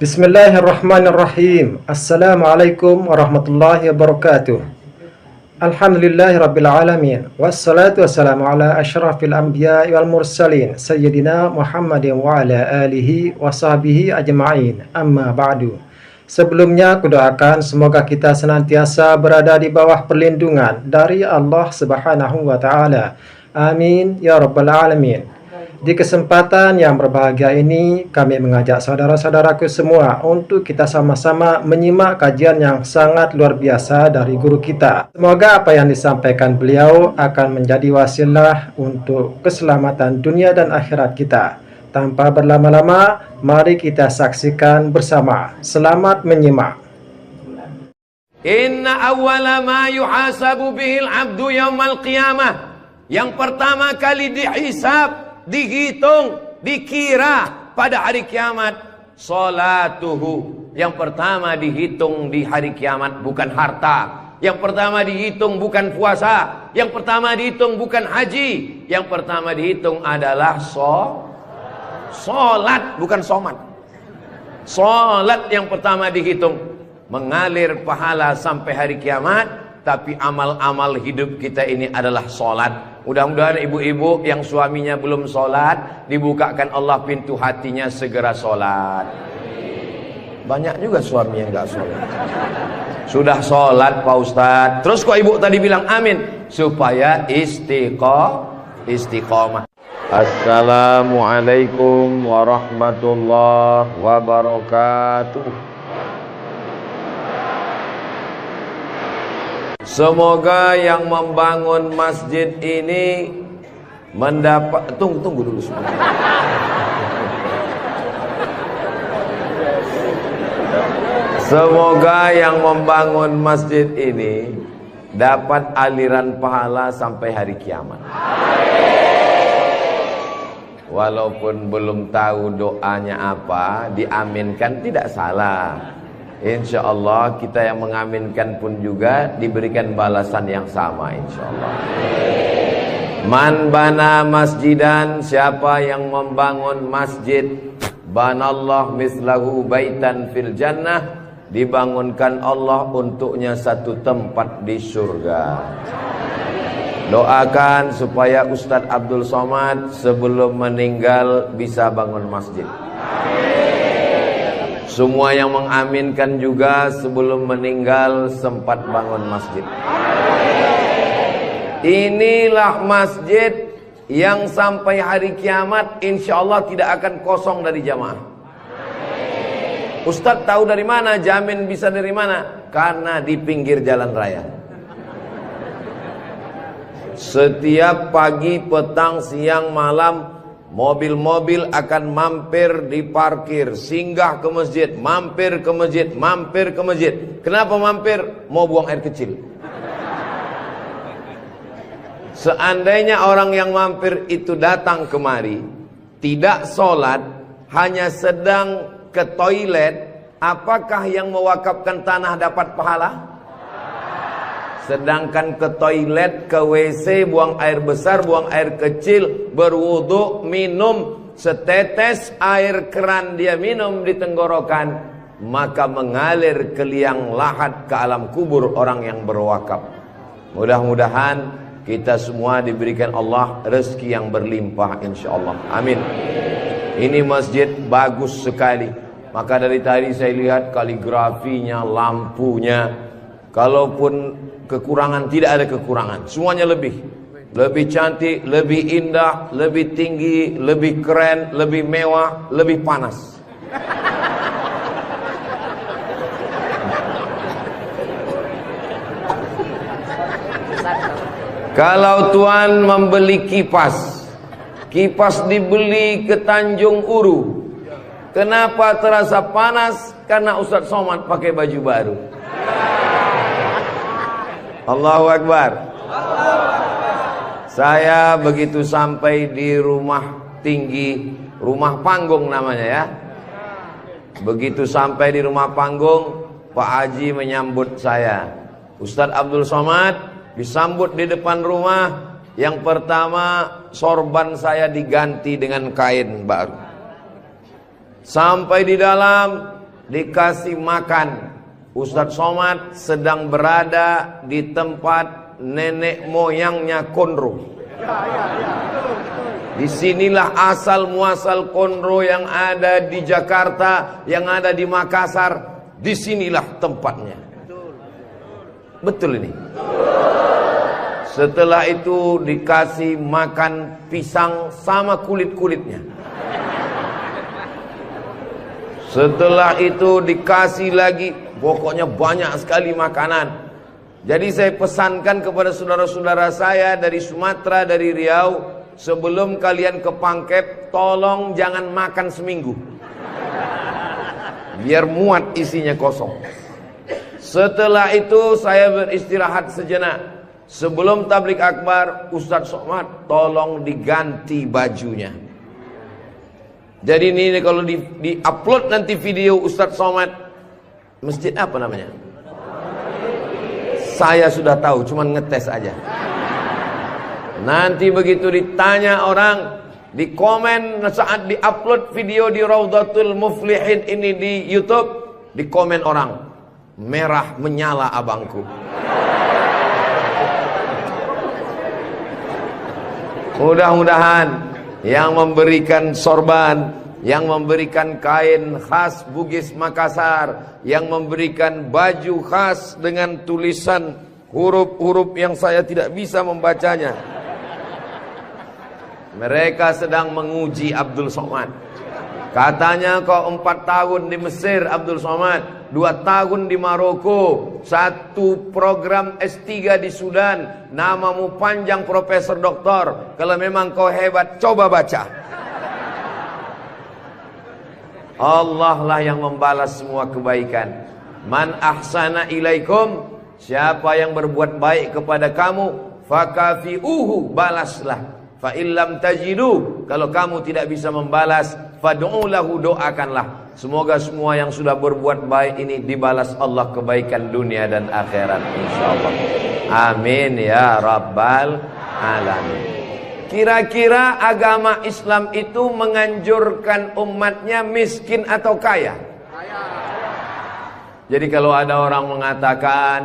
Bismillahirrahmanirrahim. Assalamualaikum warahmatullahi wabarakatuh. Alhamdulillahirabbil alamin. Wassalatu wassalamu ala asyrafil anbiya'i wal mursalin sayyidina Muhammadin wa ala alihi wa sahbihi ajma'in. Amma ba'du. Sebelumnya kudoakan semoga kita senantiasa berada di bawah perlindungan dari Allah Subhanahu wa taala. Amin ya rabbal alamin. Di kesempatan yang berbahagia ini, kami mengajak saudara-saudaraku semua untuk kita sama-sama menyimak kajian yang sangat luar biasa dari guru kita. Semoga apa yang disampaikan beliau akan menjadi wasilah untuk keselamatan dunia dan akhirat kita. Tanpa berlama-lama, mari kita saksikan bersama. Selamat menyimak. Inna awwala ma yuhasabu bihil abdu yaumal qiyamah. Yang pertama kali dihisab, dihitung, dikira pada hari kiamat, salatuhu. Yang pertama dihitung di hari kiamat bukan harta. Yang pertama dihitung bukan puasa. Yang pertama dihitung bukan haji. Yang pertama dihitung adalah solat, bukan somat. Solat yang pertama dihitung. Mengalir pahala sampai hari kiamat. Tapi amal-amal hidup kita ini adalah solat. Mudah-mudahan ibu-ibu yang suaminya belum sholat, dibukakan Allah pintu hatinya segera sholat. Banyak juga suami yang gak sholat. Sudah sholat Pak Ustadz, terus kok ibu tadi bilang amin? Supaya istiqomah. Assalamualaikum warahmatullahi wabarakatuh. Semoga yang membangun masjid ini mendapat... Tunggu dulu sebentar. Semoga yang membangun masjid ini dapat aliran pahala sampai hari kiamat. Walaupun belum tahu doanya apa, diaminkan tidak salah. Insya Allah kita yang mengaminkan pun juga diberikan balasan yang sama insya Allah. Man bana masjidan, siapa yang membangun masjid, banallah mislahu baitan fil jannah, dibangunkan Allah untuknya satu tempat di surga. Doakan supaya Ustadz Abdul Somad sebelum meninggal bisa bangun masjid. Semua yang mengaminkan juga sebelum meninggal sempat bangun masjid. Inilah masjid yang sampai hari kiamat insya Allah tidak akan kosong dari jamaah. Ustadz tahu dari mana? Jamin bisa dari mana? Karena di pinggir jalan raya. Setiap pagi, petang, siang, malam, mobil-mobil akan mampir di parkir, singgah ke masjid, mampir ke masjid, mampir ke masjid. Kenapa mampir? Mau buang air kecil. Seandainya orang yang mampir itu datang kemari, tidak sholat, hanya sedang ke toilet, apakah yang mewakafkan tanah dapat pahala? Sedangkan ke toilet, ke WC, buang air besar, buang air kecil, berwudu, minum setetes air keran dia minum di tenggorokan, maka mengalir ke liang lahat ke alam kubur orang yang berwakaf. Mudah-mudahan kita semua diberikan Allah rezeki yang berlimpah insyaallah. Amin. Ini masjid bagus sekali. Maka dari tadi saya lihat kaligrafinya, lampunya. Kalaupun kekurangan, tidak ada kekurangan. Semuanya lebih cantik, lebih indah, lebih tinggi, lebih keren, lebih mewah, lebih panas. Kalau tuan membeli kipas dibeli ke Tanjung Uru. Kenapa terasa panas? Karena Ustadz Somad pakai baju baru. Allahu Akbar. Saya begitu sampai di rumah tinggi, rumah panggung namanya ya. Begitu sampai di rumah panggung, Pak Haji menyambut saya. Ustadz Abdul Somad disambut di depan rumah. Yang pertama, sorban saya diganti dengan kain baru. Sampai di dalam, dikasih makan. Ustadz Somad sedang berada di tempat nenek moyangnya Konro. Disinilah asal muasal Konro yang ada di Jakarta, yang ada di Makassar. Disinilah tempatnya. Betul ini. Setelah itu dikasih makan pisang sama kulit-kulitnya. Setelah itu dikasih lagi, pokoknya banyak sekali makanan. Jadi saya pesankan kepada saudara-saudara saya dari Sumatera, dari Riau, sebelum kalian ke Pangkep, tolong jangan makan seminggu, biar muat isinya kosong. Setelah itu saya beristirahat sejenak. Sebelum tablik akbar, Ustadz Somad tolong diganti bajunya. Jadi ini kalau di-upload nanti video Ustadz Somad, masjid apa namanya? Saya sudah tahu, cuman ngetes aja. Nanti begitu ditanya orang, di komen saat di-upload video di Raudhatul Muflihin ini di YouTube, di komen orang, merah menyala abangku. Mudah-mudahan yang memberikan sorban, yang memberikan kain khas Bugis Makassar, yang memberikan baju khas dengan tulisan huruf-huruf yang saya tidak bisa membacanya, mereka sedang menguji Abdul Somad. Katanya kau 4 tahun di Mesir Abdul Somad, 2 tahun di Maroko, 1 program S3 di Sudan, namamu panjang profesor doktor. Kalau memang kau hebat, coba baca. Allah lah yang membalas semua kebaikan. Man ahsana ilaikum, siapa yang berbuat baik kepada kamu, fakafi'uhu, balaslah. Fa illam tajidu, kalau kamu tidak bisa membalas, fad'u lahu, doakanlah. Semoga semua yang sudah berbuat baik ini dibalas Allah kebaikan dunia dan akhirat, insyaallah. Amin ya rabbal alamin. Kira-kira agama Islam itu menganjurkan umatnya miskin atau kaya? Jadi kalau ada orang mengatakan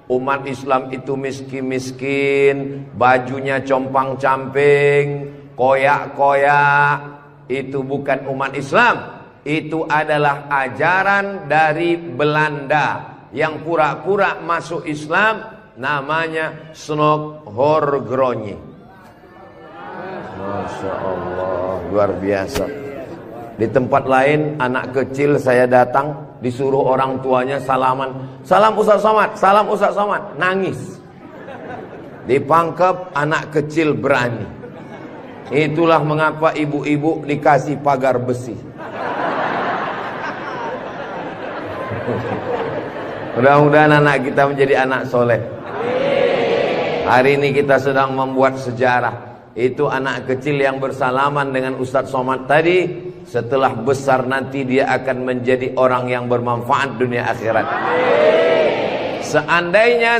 umat Islam itu miskin-miskin, bajunya compang-camping, koyak-koyak, itu bukan umat Islam. Itu adalah ajaran dari Belanda yang pura-pura masuk Islam, namanya Snokhorgronni. Masya Allah, luar biasa. Di tempat lain anak kecil saya datang, disuruh orang tuanya salaman, salam Ustadz Somad, salam Ustadz Somad, nangis. Di Pangkep anak kecil berani. Itulah mengapa ibu-ibu dikasih pagar besi. Mudah-mudahan anak kita menjadi anak soleh. Hari ini kita sedang membuat sejarah. Itu anak kecil yang bersalaman dengan Ustadz Somad tadi, setelah besar nanti dia akan menjadi orang yang bermanfaat dunia akhirat. Seandainya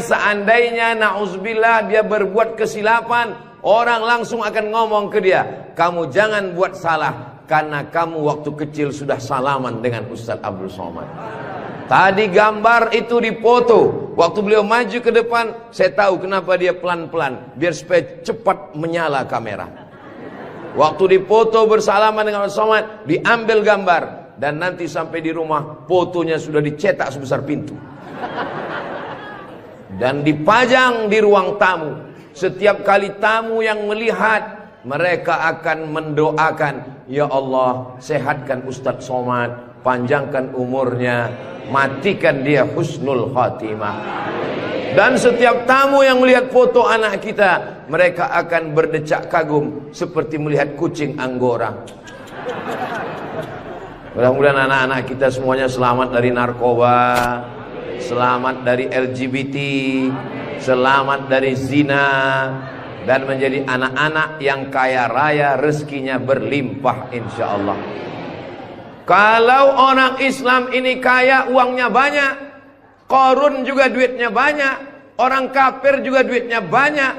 na'udzubillah dia berbuat kesilapan, orang langsung akan ngomong ke dia, kamu jangan buat salah, karena kamu waktu kecil sudah salaman dengan Ustadz Abdul Somad. Tadi gambar itu dipoto. Waktu beliau maju ke depan, saya tahu kenapa dia pelan-pelan, biar supaya cepat menyala kamera. Waktu dipoto bersalaman dengan Ustadz Somad, diambil gambar, dan nanti sampai di rumah fotonya sudah dicetak sebesar pintu dan dipajang di ruang tamu. Setiap kali tamu yang melihat, mereka akan mendoakan, ya Allah, sehatkan Ustadz Somad, panjangkan umurnya, matikan dia husnul khatimah. Dan setiap tamu yang melihat foto anak kita, mereka akan berdecak kagum seperti melihat kucing Anggora. Mudah-mudahan anak-anak kita semuanya selamat dari narkoba, selamat dari LGBT, selamat dari zina, dan menjadi anak-anak yang kaya raya, rezekinya berlimpah insyaallah. Kalau orang Islam ini kaya, uangnya banyak, Qarun juga duitnya banyak, orang kafir juga duitnya banyak,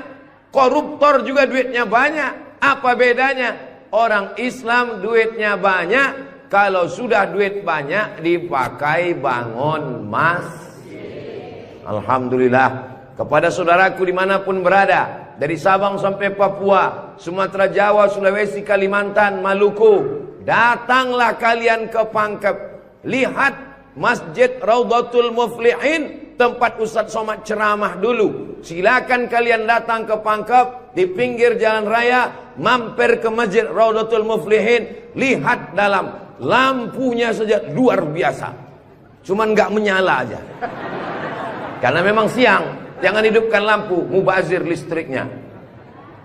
koruptor juga duitnya banyak. Apa bedanya? Orang Islam duitnya banyak, kalau sudah duit banyak dipakai bangun masjid. Alhamdulillah. Kepada saudaraku dimanapun berada, dari Sabang sampai Papua, Sumatera, Jawa, Sulawesi, Kalimantan, Maluku, datanglah kalian ke Pangkep. Lihat Masjid Raudhatul Muflihin, tempat Ustaz Somad ceramah dulu. Silakan kalian datang ke Pangkep, di pinggir jalan raya, mampir ke Masjid Raudhatul Muflihin. Lihat dalam, lampunya saja luar biasa, cuman nggak menyala aja karena memang siang. Jangan hidupkan lampu, mubazir listriknya.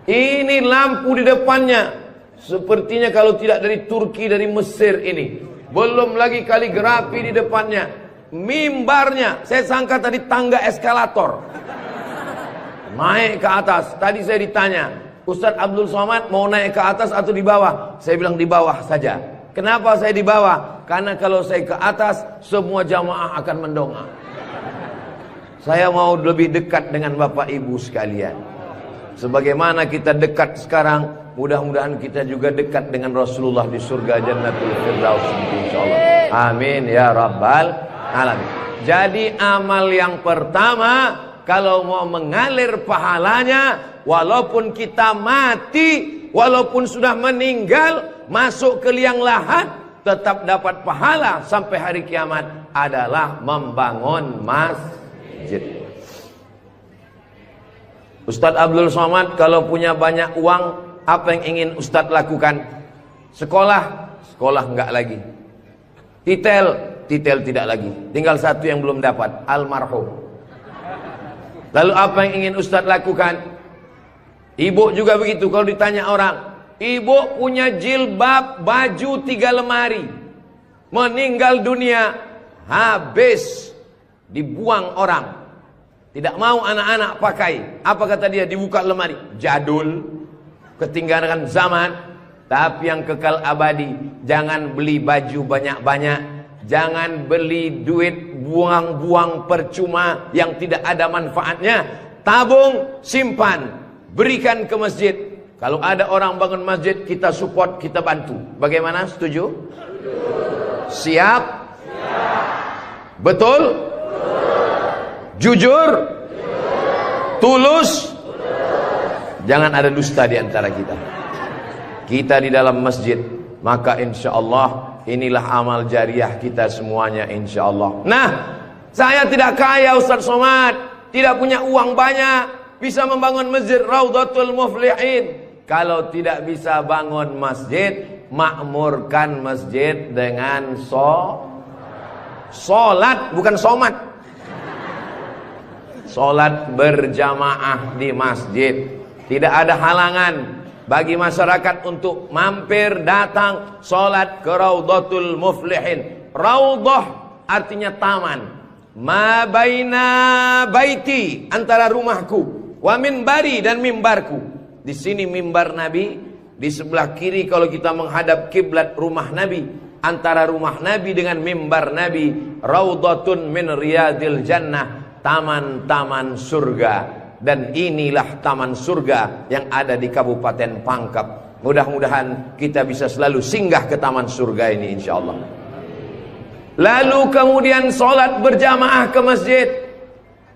Ini lampu di depannya, sepertinya kalau tidak dari Turki, dari Mesir ini. Belum lagi kaligrafi di depannya. Mimbarnya, saya sangka tadi tangga eskalator, naik ke atas. Tadi saya ditanya, Ustadz Abdul Somad mau naik ke atas atau di bawah? Saya bilang di bawah saja. Kenapa saya di bawah? Karena kalau saya ke atas, semua jamaah akan mendongak. Saya mau lebih dekat dengan Bapak Ibu sekalian. Sebagaimana kita dekat sekarang, mudah-mudahan kita juga dekat dengan Rasulullah di surga Jannatul Firdaus, insyaallah. Amin ya rabbal alamin. Jadi amal yang pertama, kalau mau mengalir pahalanya, walaupun kita mati, walaupun sudah meninggal, masuk ke liang lahat, tetap dapat pahala sampai hari kiamat, adalah membangun masjid. Ustadz Abdul Somad kalau punya banyak uang, apa yang ingin Ustadz lakukan? Sekolah, sekolah enggak lagi. Titel tidak lagi. Tinggal satu yang belum dapat, almarhum. Lalu apa yang ingin Ustadz lakukan? Ibu juga begitu. Kalau ditanya orang, ibu punya jilbab, baju 3 lemari, meninggal dunia, habis, dibuang orang. Tidak mau anak-anak pakai. Apa kata dia? Dibuka lemari. Jadul, ketinggalan zaman. Tapi yang kekal abadi, jangan beli baju banyak-banyak, jangan beli duit buang-buang percuma yang tidak ada manfaatnya. Tabung, simpan, berikan ke masjid. Kalau ada orang bangun masjid, kita support, kita bantu. Bagaimana? Setuju? Siap? Betul? Jujur? Tulus? Jangan ada dusta di antara kita. Kita di dalam masjid, maka insya Allah inilah amal jariah kita semuanya, insya Allah. Nah, saya tidak kaya Ustaz Somad, tidak punya uang banyak, bisa membangun masjid Raudhatul Muflihin. Kalau tidak bisa bangun masjid, makmurkan masjid dengan sholat, bukan somat. Sholat berjamaah di masjid. Tidak ada halangan bagi masyarakat untuk mampir datang sholat ke Raudhatul Muflihin. Raudhah artinya taman. Ma baina baiti, antara rumahku, wa minbari, dan mimbarku. Di sini mimbar Nabi, di sebelah kiri kalau kita menghadap kiblat rumah Nabi. Antara rumah Nabi dengan mimbar Nabi, Raudhatun min riyadil jannah, taman-taman surga. Dan inilah taman surga yang ada di Kabupaten Pangkep. Mudah-mudahan kita bisa selalu singgah ke taman surga ini, insya Allah. Lalu kemudian sholat berjamaah ke masjid.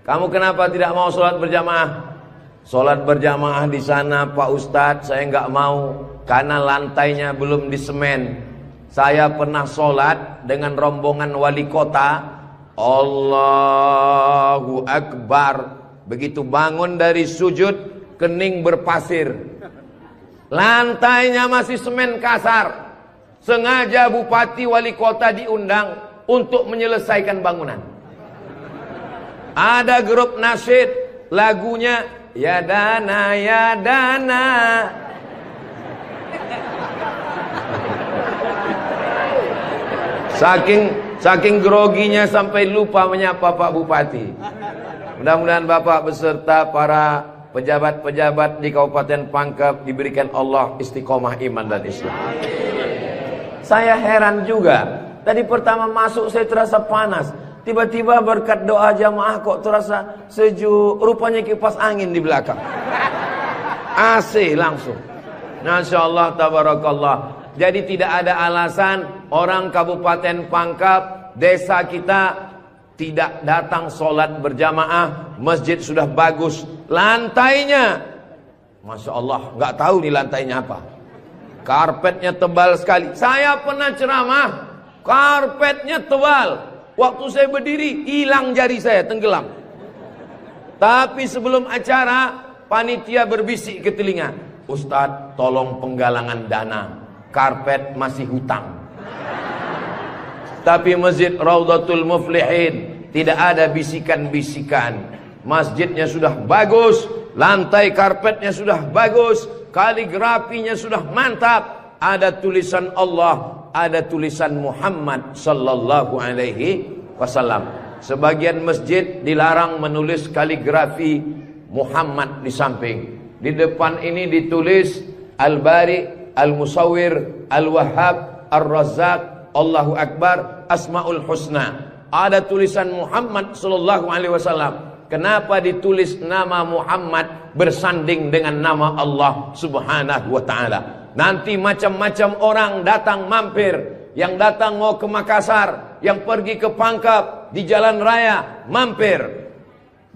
Kamu kenapa tidak mau sholat berjamaah? Sholat berjamaah di sana, Pak Ustadz, saya nggak mau karena lantainya belum disemen. Saya pernah sholat dengan rombongan wali kota. Allahu Akbar. Begitu bangun dari sujud, kening berpasir, lantainya masih semen kasar. Sengaja bupati wali kota diundang untuk menyelesaikan bangunan. Ada grup nasyid, lagunya ya dana ya dana. Saking groginya sampai lupa menyapa Pak Bupati. Mudah-mudahan Bapak beserta para pejabat-pejabat di Kabupaten Pangkep diberikan Allah istiqomah iman dan Islam. Saya heran juga. Tadi pertama masuk saya terasa panas. Tiba-tiba berkat doa jamaah kok terasa sejuk. Rupanya kipas angin di belakang. AC langsung. Masya Allah, tabarakallah. Jadi tidak ada alasan orang Kabupaten Pangkep, desa kita tidak datang sholat berjamaah. Masjid sudah bagus, lantainya, Masya Allah, nggak tahu nih lantainya apa. Karpetnya tebal sekali. Saya pernah ceramah, karpetnya tebal. Waktu saya berdiri, hilang jari saya, tenggelam. Tapi sebelum acara, panitia berbisik ke telinga, Ustadz, tolong penggalangan dana, karpet masih hutang. Tapi Masjid Raudhatul Muflihin tidak ada bisikan-bisikan. Masjidnya sudah bagus, lantai karpetnya sudah bagus, kaligrafinya sudah mantap, ada tulisan Allah, ada tulisan Muhammad sallallahu alaihi wasallam. Sebagian masjid dilarang menulis kaligrafi Muhammad di samping. Di depan ini ditulis Al-Bari, Al-Musawwir, Al-Wahhab, Ar-Razzaq, Allahu Akbar, Asmaul Husna. Ada tulisan Muhammad sallallahu alaihi wasallam. Kenapa ditulis nama Muhammad bersanding dengan nama Allah Subhanahu wa taala? Nanti macam-macam orang datang mampir. Yang datang mau ke Makassar, yang pergi ke Pangkep, di jalan raya mampir.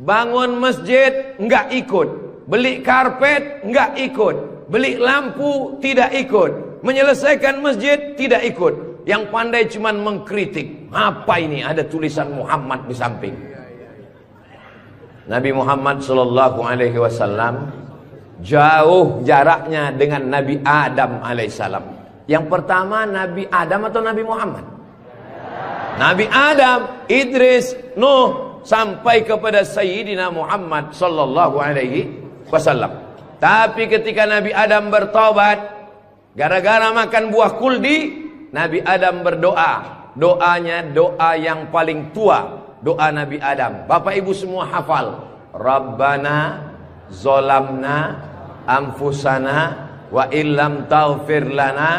Bangun masjid enggak ikut, beli karpet enggak ikut, beli lampu tidak ikut, menyelesaikan masjid tidak ikut. Yang pandai cuman mengkritik. Apa ini ada tulisan Muhammad di samping? Nabi Muhammad sallallahu alaihi wasallam jauh jaraknya dengan Nabi Adam alaihissalam. Yang pertama Nabi Adam atau Nabi Muhammad? Nabi Adam, Idris, Nuh, sampai kepada Sayyidina Muhammad sallallahu alaihi wasallam. Tapi ketika Nabi Adam bertobat gara-gara makan buah kuldi, Nabi Adam berdoa. Doanya doa yang paling tua, doa Nabi Adam. Bapak Ibu semua hafal. Rabbana zolamna anfusana wa illam taghfir lana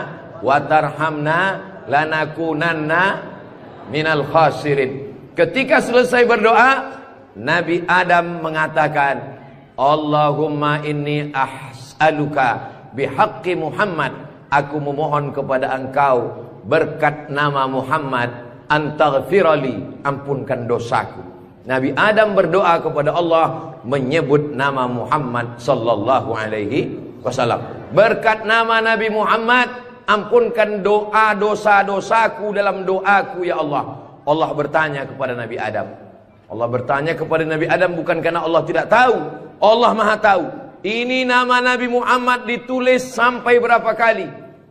wa tarhamna lanakunanna minal khasirin. Ketika selesai berdoa, Nabi Adam mengatakan, Allahumma inni as'aluka bihaqqi Muhammad, aku memohon kepada engkau berkat nama Muhammad, antaghfirali, ampunkan dosaku. Nabi Adam berdoa kepada Allah menyebut nama Muhammad sallallahu alaihi wasallam. Berkat nama Nabi Muhammad, ampunkan doa dosa-dosaku dalam doaku ya Allah. Allah bertanya kepada Nabi Adam. Allah bertanya kepada Nabi Adam bukan karena Allah tidak tahu. Allah Maha tahu. Ini nama Nabi Muhammad ditulis sampai berapa kali?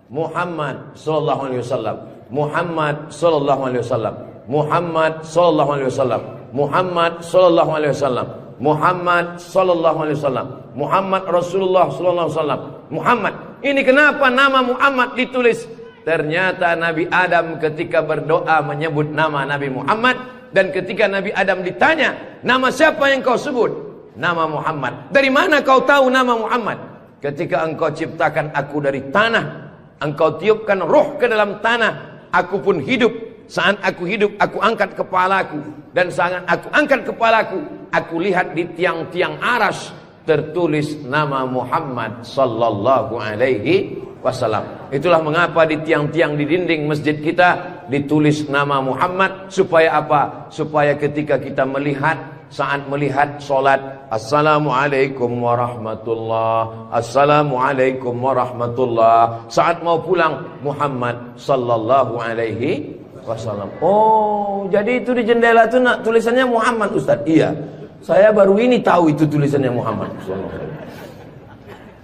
Muhammad sallallahu alaihi wasallam. Muhammad sallallahu alaihi wasallam. Muhammad sallallahu alaihi wasallam. Muhammad sallallahu alaihi wasallam. Muhammad sallallahu alaihi wasallam. Muhammad Rasulullah sallallahu alaihi wasallam. Muhammad. Ini kenapa nama Muhammad ditulis? Ternyata Nabi Adam ketika berdoa menyebut nama Nabi Muhammad, dan ketika Nabi Adam ditanya, nama siapa yang kau sebut? Nama Muhammad. Dari mana kau tahu nama Muhammad? Ketika engkau ciptakan aku dari tanah, engkau tiupkan roh ke dalam tanah, aku pun hidup. Saat aku hidup, aku angkat kepalaku. Dan saat aku angkat kepalaku, aku lihat di tiang-tiang aras tertulis nama Muhammad sallallahu alaihi wasallam. Itulah mengapa di tiang-tiang di dinding masjid kita ditulis nama Muhammad. Supaya apa? Supaya ketika kita melihat, saat melihat solat, Assalamualaikum warahmatullah, Assalamualaikum warahmatullah. Saat mau pulang, Muhammad sallallahu alaihi wasallam. Oh, jadi itu di jendela itu tulisannya Muhammad, Ustaz. Iya, saya baru ini tahu itu tulisannya Muhammad.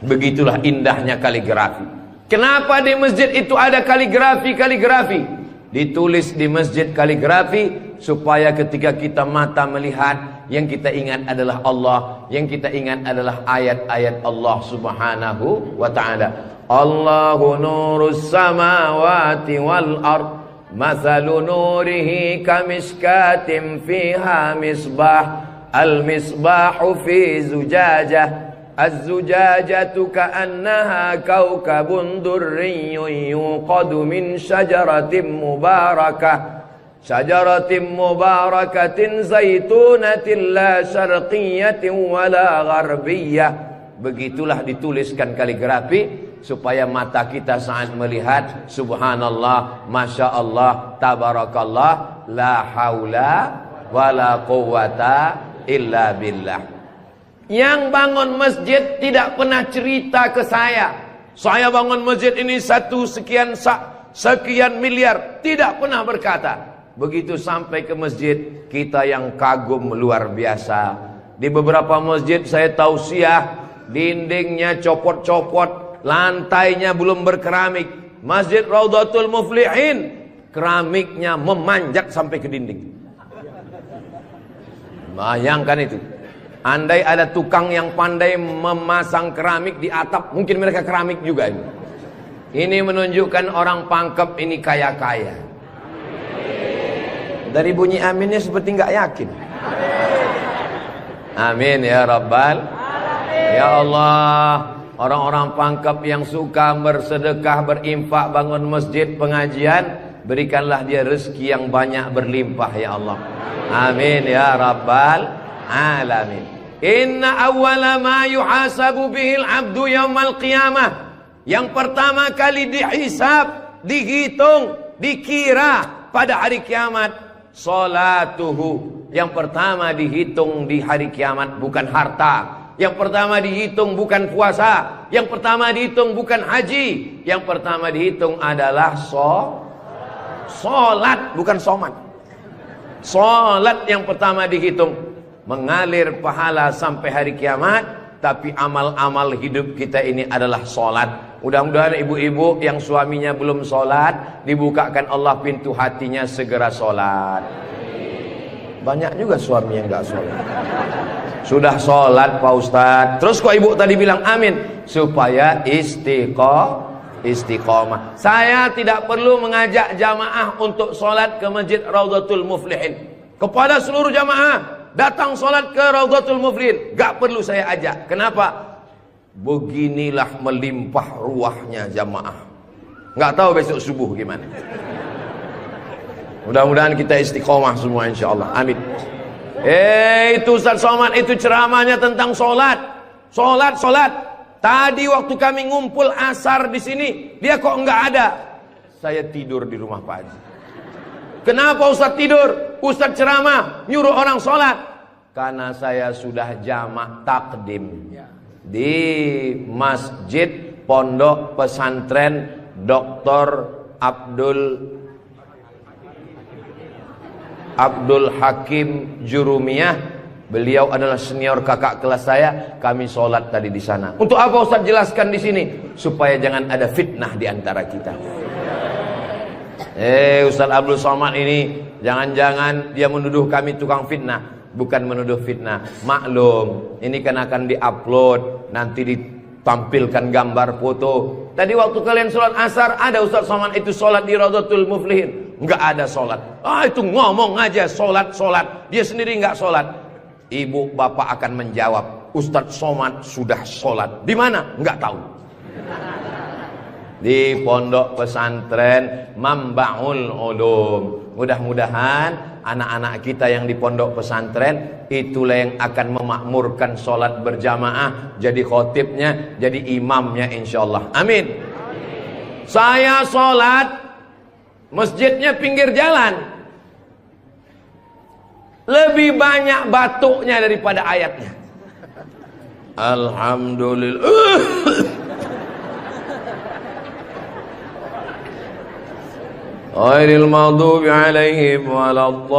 Begitulah indahnya kaligrafi. Kenapa di masjid itu ada kaligrafi? Ditulis di masjid kaligrafi supaya ketika kita mata melihat, yang kita ingat adalah Allah, yang kita ingat adalah ayat-ayat Allah Subhanahu wa taala. Allahu nurus samawati wal ard, mathalu nurihi kamishkatin fiha misbah, al-misbahu fi zujajah, az-zujajatu ka'annaha kawkabun durriyyun yuqadu min syajaratin mubarakatin zaitunatin la syarqiyatin wala gharbiyah. Begitulah dituliskan kaligrafi supaya mata kita saat melihat subhanallah, masya Allah, tabarakallah, la haula wala quwata illa billah. Yang bangun masjid tidak pernah cerita ke saya bangun masjid ini sekian miliar, tidak pernah berkata. Begitu sampai ke masjid, kita yang kagum luar biasa. Di beberapa masjid saya tausiah, dindingnya copot-copot, lantainya belum berkeramik. Masjid Raudhatul Muflihin, keramiknya memanjat sampai ke dinding. Bayangkan itu. Andai ada tukang yang pandai memasang keramik di atap, mungkin mereka keramik juga ini. Ini menunjukkan orang Pangkep ini kaya-kaya. Dari bunyi aminnya seperti nggak yakin. Amin ya Rabbal. Ya Allah, orang-orang Pangkep yang suka bersedekah, berinfak, bangun masjid, pengajian, berikanlah dia rezeki yang banyak berlimpah ya Allah. Amin ya Rabbal alamin. Inna awwala ma yuhasabu bihil abdu yaumal qiyamah. Yang pertama kali dihisab, dihitung, dikira pada hari kiamat, salatuhu. Yang pertama dihitung di hari kiamat bukan harta. Yang pertama dihitung bukan puasa. Yang pertama dihitung bukan haji. Yang pertama dihitung adalah solat, bukan somat. Solat yang pertama dihitung. Mengalir pahala sampai hari kiamat. Tapi amal-amal hidup kita ini adalah solat. Mudah-mudahan ibu-ibu yang suaminya belum solat, dibukakan Allah pintu hatinya segera solat. Banyak juga suami yang gak solat. Sudah solat Pak Ustadz, terus kok ibu tadi bilang amin? Supaya istiqomah. Saya tidak perlu mengajak jamaah untuk solat ke Masjid Raudhatul Muflihin. Kepada seluruh jamaah, datang solat ke Raudhatul Muflihin, gak perlu saya ajak. Kenapa? Beginilah melimpah ruahnya jamaah. Gak tahu besok subuh gimana. Mudah-mudahan kita istiqomah semua insyaallah. Amin. Itu Ustaz Somad itu ceramahnya tentang solat. Solat. Tadi waktu kami ngumpul asar di sini, dia kok nggak ada. Saya tidur di rumah Pak Haji. Kenapa Ustaz tidur? Ustaz ceramah nyuruh orang solat. Karena saya sudah jamak takdim di Masjid Pondok Pesantren Dr. Abdul Hakim Jurumiyah. Beliau adalah senior kakak kelas saya. Kami sholat tadi di sana. Untuk apa Ustaz jelaskan di sini? Supaya jangan ada fitnah di antara kita. Ustaz Abdul Somad ini jangan-jangan dia menuduh kami tukang fitnah. Bukan menuduh fitnah. Maklum, ini kan akan diupload, nanti ditampilkan gambar foto. Tadi waktu kalian sholat asar, ada Ustaz Somad itu sholat di Raudhatul Muflihin. Enggak ada sholat. Itu ngomong aja sholat. Dia sendiri enggak sholat. Ibu bapak akan menjawab, Ustaz Somad sudah sholat. Di mana? Enggak tahu. Di Pondok Pesantren Mambaul Ulum. Mudah-mudahan anak-anak kita yang di pondok pesantren itulah yang akan memakmurkan sholat berjamaah, jadi khotibnya, jadi imamnya insyaallah. Amin. Saya sholat, masjidnya pinggir jalan, lebih banyak batuknya daripada ayatnya. Alhamdulillah. Ghairil maghdubi alaihim waladdallin.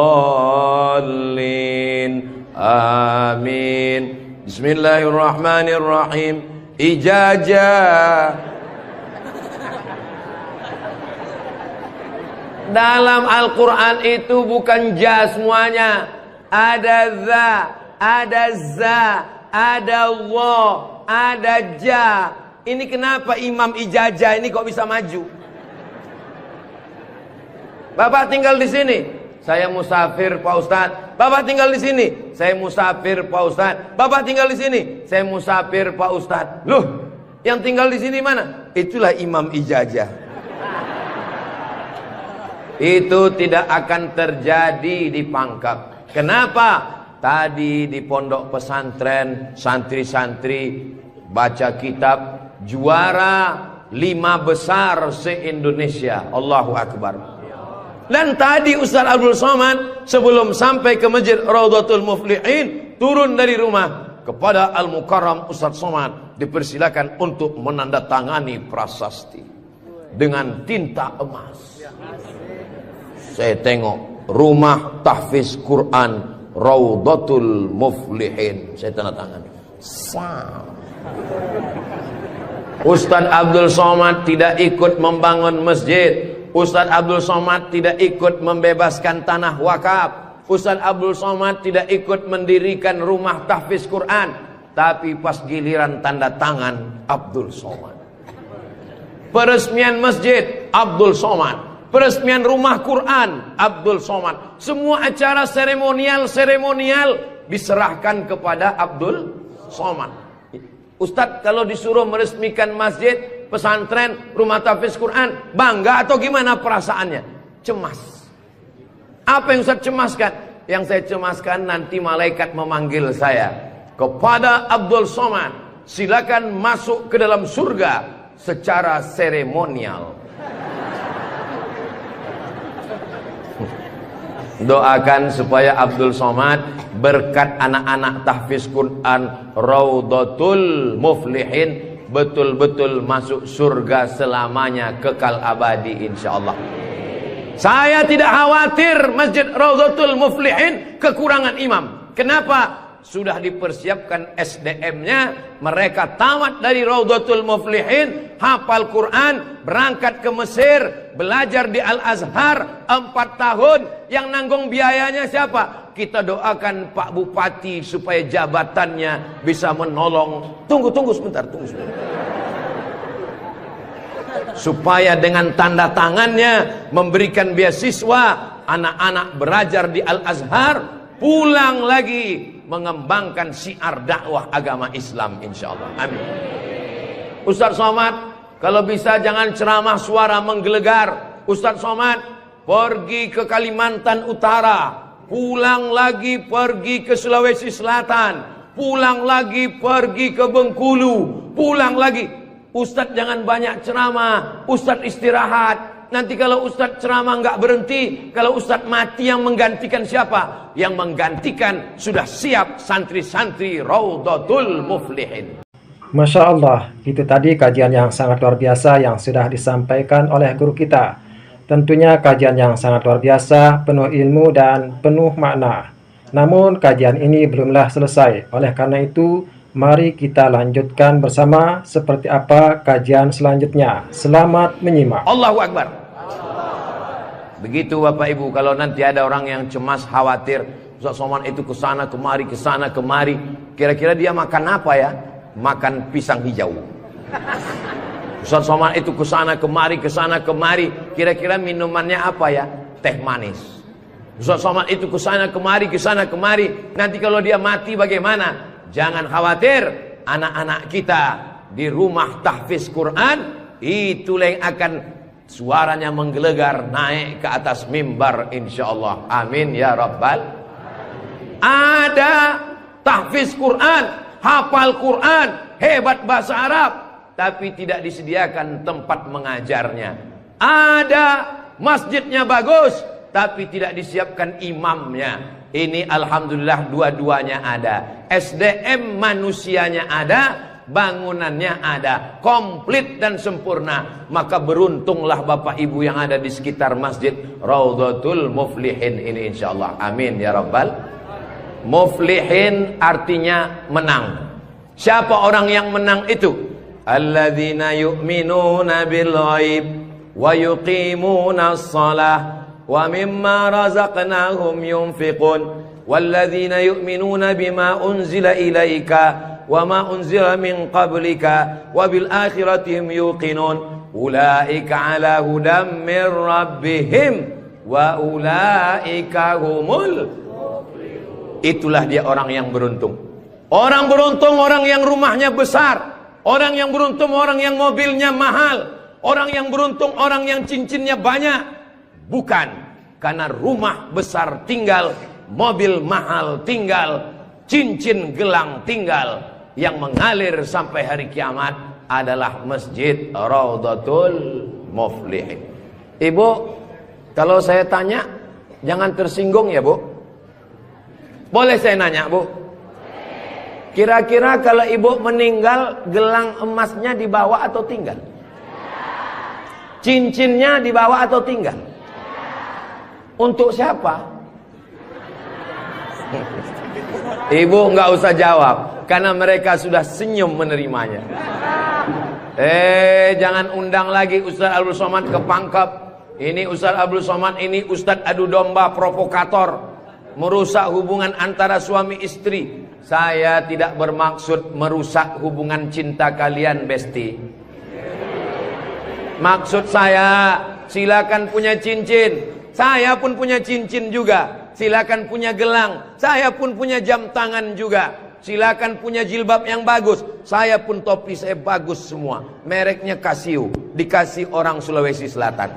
Amin. Bismillahirrahmanirrahim. Ijazah. Dalam Al-Quran itu bukan ja semuanya. Ada za, ada za, ada Allah, ada ja. Ini kenapa Imam Ijazah ini kok bisa maju? Bapak tinggal di sini, saya musafir Pak Ustadz. Bapak tinggal di sini, saya musafir Pak Ustadz. Bapak tinggal di sini, saya musafir Pak Ustadz. Loh, yang tinggal di sini mana? Itulah Imam Ijazah. Itu tidak akan terjadi di Pangkep. Kenapa? Tadi di pondok pesantren, santri-santri baca kitab, juara 5 besar se-Indonesia. Allahu Akbar. Dan tadi Ustaz Abdul Somad sebelum sampai ke Masjid Raudhatul Muflihin, turun dari rumah kepada Al-Mukarram Ustaz Somad dipersilakan untuk menandatangani prasasti dengan tinta emas. Saya tengok rumah tahfiz Quran Raudhatul Muflihin, saya tanda tangan. Ustaz Abdul Somad tidak ikut membangun masjid. Ustaz Abdul Somad tidak ikut membebaskan tanah wakaf. Ustaz Abdul Somad tidak ikut mendirikan rumah tahfiz Quran. Tapi pas giliran tanda tangan, Abdul Somad. Peresmian masjid, Abdul Somad. Peresmian rumah Quran, Abdul Somad. Semua acara seremonial diserahkan kepada Abdul Somad. Ustadz kalau disuruh meresmikan masjid, pesantren, rumah tahfiz Quran, bangga atau gimana perasaannya? Cemas. Apa yang Ustadz cemaskan? Yang saya cemaskan nanti malaikat memanggil saya. Kepada Abdul Somad, silakan masuk ke dalam surga secara seremonial. Doakan supaya Abdul Somad berkat anak-anak tahfiz Quran Raudhatul Muflihin betul-betul masuk surga selamanya, kekal abadi insyaallah. Saya tidak khawatir Masjid Raudhatul Muflihin kekurangan imam. Kenapa? Sudah dipersiapkan SDM-nya. Mereka tamat dari Raudhatul Muflihin, hafal Quran, berangkat ke Mesir, belajar di Al-Azhar 4 tahun. Yang nanggung biayanya siapa? Kita doakan Pak Bupati supaya jabatannya bisa menolong. Tunggu sebentar. Supaya dengan tanda tangannya memberikan beasiswa, anak-anak belajar di Al-Azhar, pulang lagi mengembangkan syiar dakwah agama Islam insyaallah. Amin. Ustaz Somad, kalau bisa jangan ceramah suara menggelegar. Ustaz Somad pergi ke Kalimantan Utara, pulang lagi pergi ke Sulawesi Selatan, pulang lagi pergi ke Bengkulu, pulang lagi. Ustaz jangan banyak ceramah, Ustaz istirahat. Nanti kalau Ustaz ceramah nggak berhenti, kalau Ustaz mati yang menggantikan siapa? Yang menggantikan sudah siap santri-santri Raudhatul Muflihin. Masya Allah, itu tadi kajian yang sangat luar biasa yang sudah disampaikan oleh guru kita. Tentunya kajian yang sangat luar biasa, penuh ilmu dan penuh makna. Namun kajian ini belumlah selesai. Oleh karena itu, mari kita lanjutkan bersama seperti apa kajian selanjutnya. Selamat menyimak. Allahu Akbar. Begitu Bapak Ibu, kalau nanti ada orang yang cemas, khawatir, Ustaz Somad itu kesana kemari, kira-kira dia makan apa ya? Makan pisang hijau. Ustaz Somad itu kesana kemari, kira-kira minumannya apa ya? Teh manis. Ustaz Somad itu kesana kemari, nanti kalau dia mati bagaimana? Jangan khawatir, anak-anak kita di rumah tahfiz Quran itulah yang akan suaranya menggelegar naik ke atas mimbar insyaallah. Amin ya rabbal. Ada tahfiz Quran, hafal Quran, hebat bahasa Arab, tapi tidak disediakan tempat mengajarnya. Ada masjidnya bagus, tapi tidak disiapkan imamnya. Ini alhamdulillah dua-duanya ada. SDM manusianya ada, bangunannya ada, komplit dan sempurna. Maka beruntunglah Bapak Ibu yang ada di sekitar Masjid Raudhatul Muflihin ini insyaallah. Amin ya rabbal. Muflihin artinya menang. Siapa orang yang menang itu? Alladzina yu'minuna bil ghaib wa yuqimuna shalah wa mimma razaqnahum yunfiqun walladzina yu'minuna bima unzila ilaika wa ma unzila min qablika wa bil akhirati hum yuqinun ulaika ala hudam min rabbihim wa ulaika humul muflihun. Itulah dia orang yang beruntung. Orang beruntung orang yang rumahnya besar, orang yang beruntung orang yang mobilnya mahal, orang yang beruntung orang yang cincinnya banyak. Bukan karena rumah besar tinggal, mobil mahal tinggal, cincin gelang tinggal, yang mengalir sampai hari kiamat adalah Masjid Raudhatul Muflihin. Ibu, kalau saya tanya, jangan tersinggung ya Bu. Boleh saya nanya Bu? Kira-kira kalau ibu meninggal, gelang emasnya dibawa atau tinggal? Cincinnya dibawa atau tinggal? Untuk siapa? Ibu nggak usah jawab, karena mereka sudah senyum menerimanya. Jangan undang lagi Ustaz Abdul Somad ke Pangkep. Ini Ustaz Abdul Somad, ini Ustaz adu domba, provokator, merusak hubungan antara suami istri. Saya tidak bermaksud merusak hubungan cinta kalian, Besti. Maksud saya, silakan punya cincin. Saya pun punya cincin juga. Silakan punya gelang. Saya pun punya jam tangan juga. Silakan punya jilbab yang bagus. Saya pun topi saya bagus semua. Mereknya Casio. Dikasih orang Sulawesi Selatan.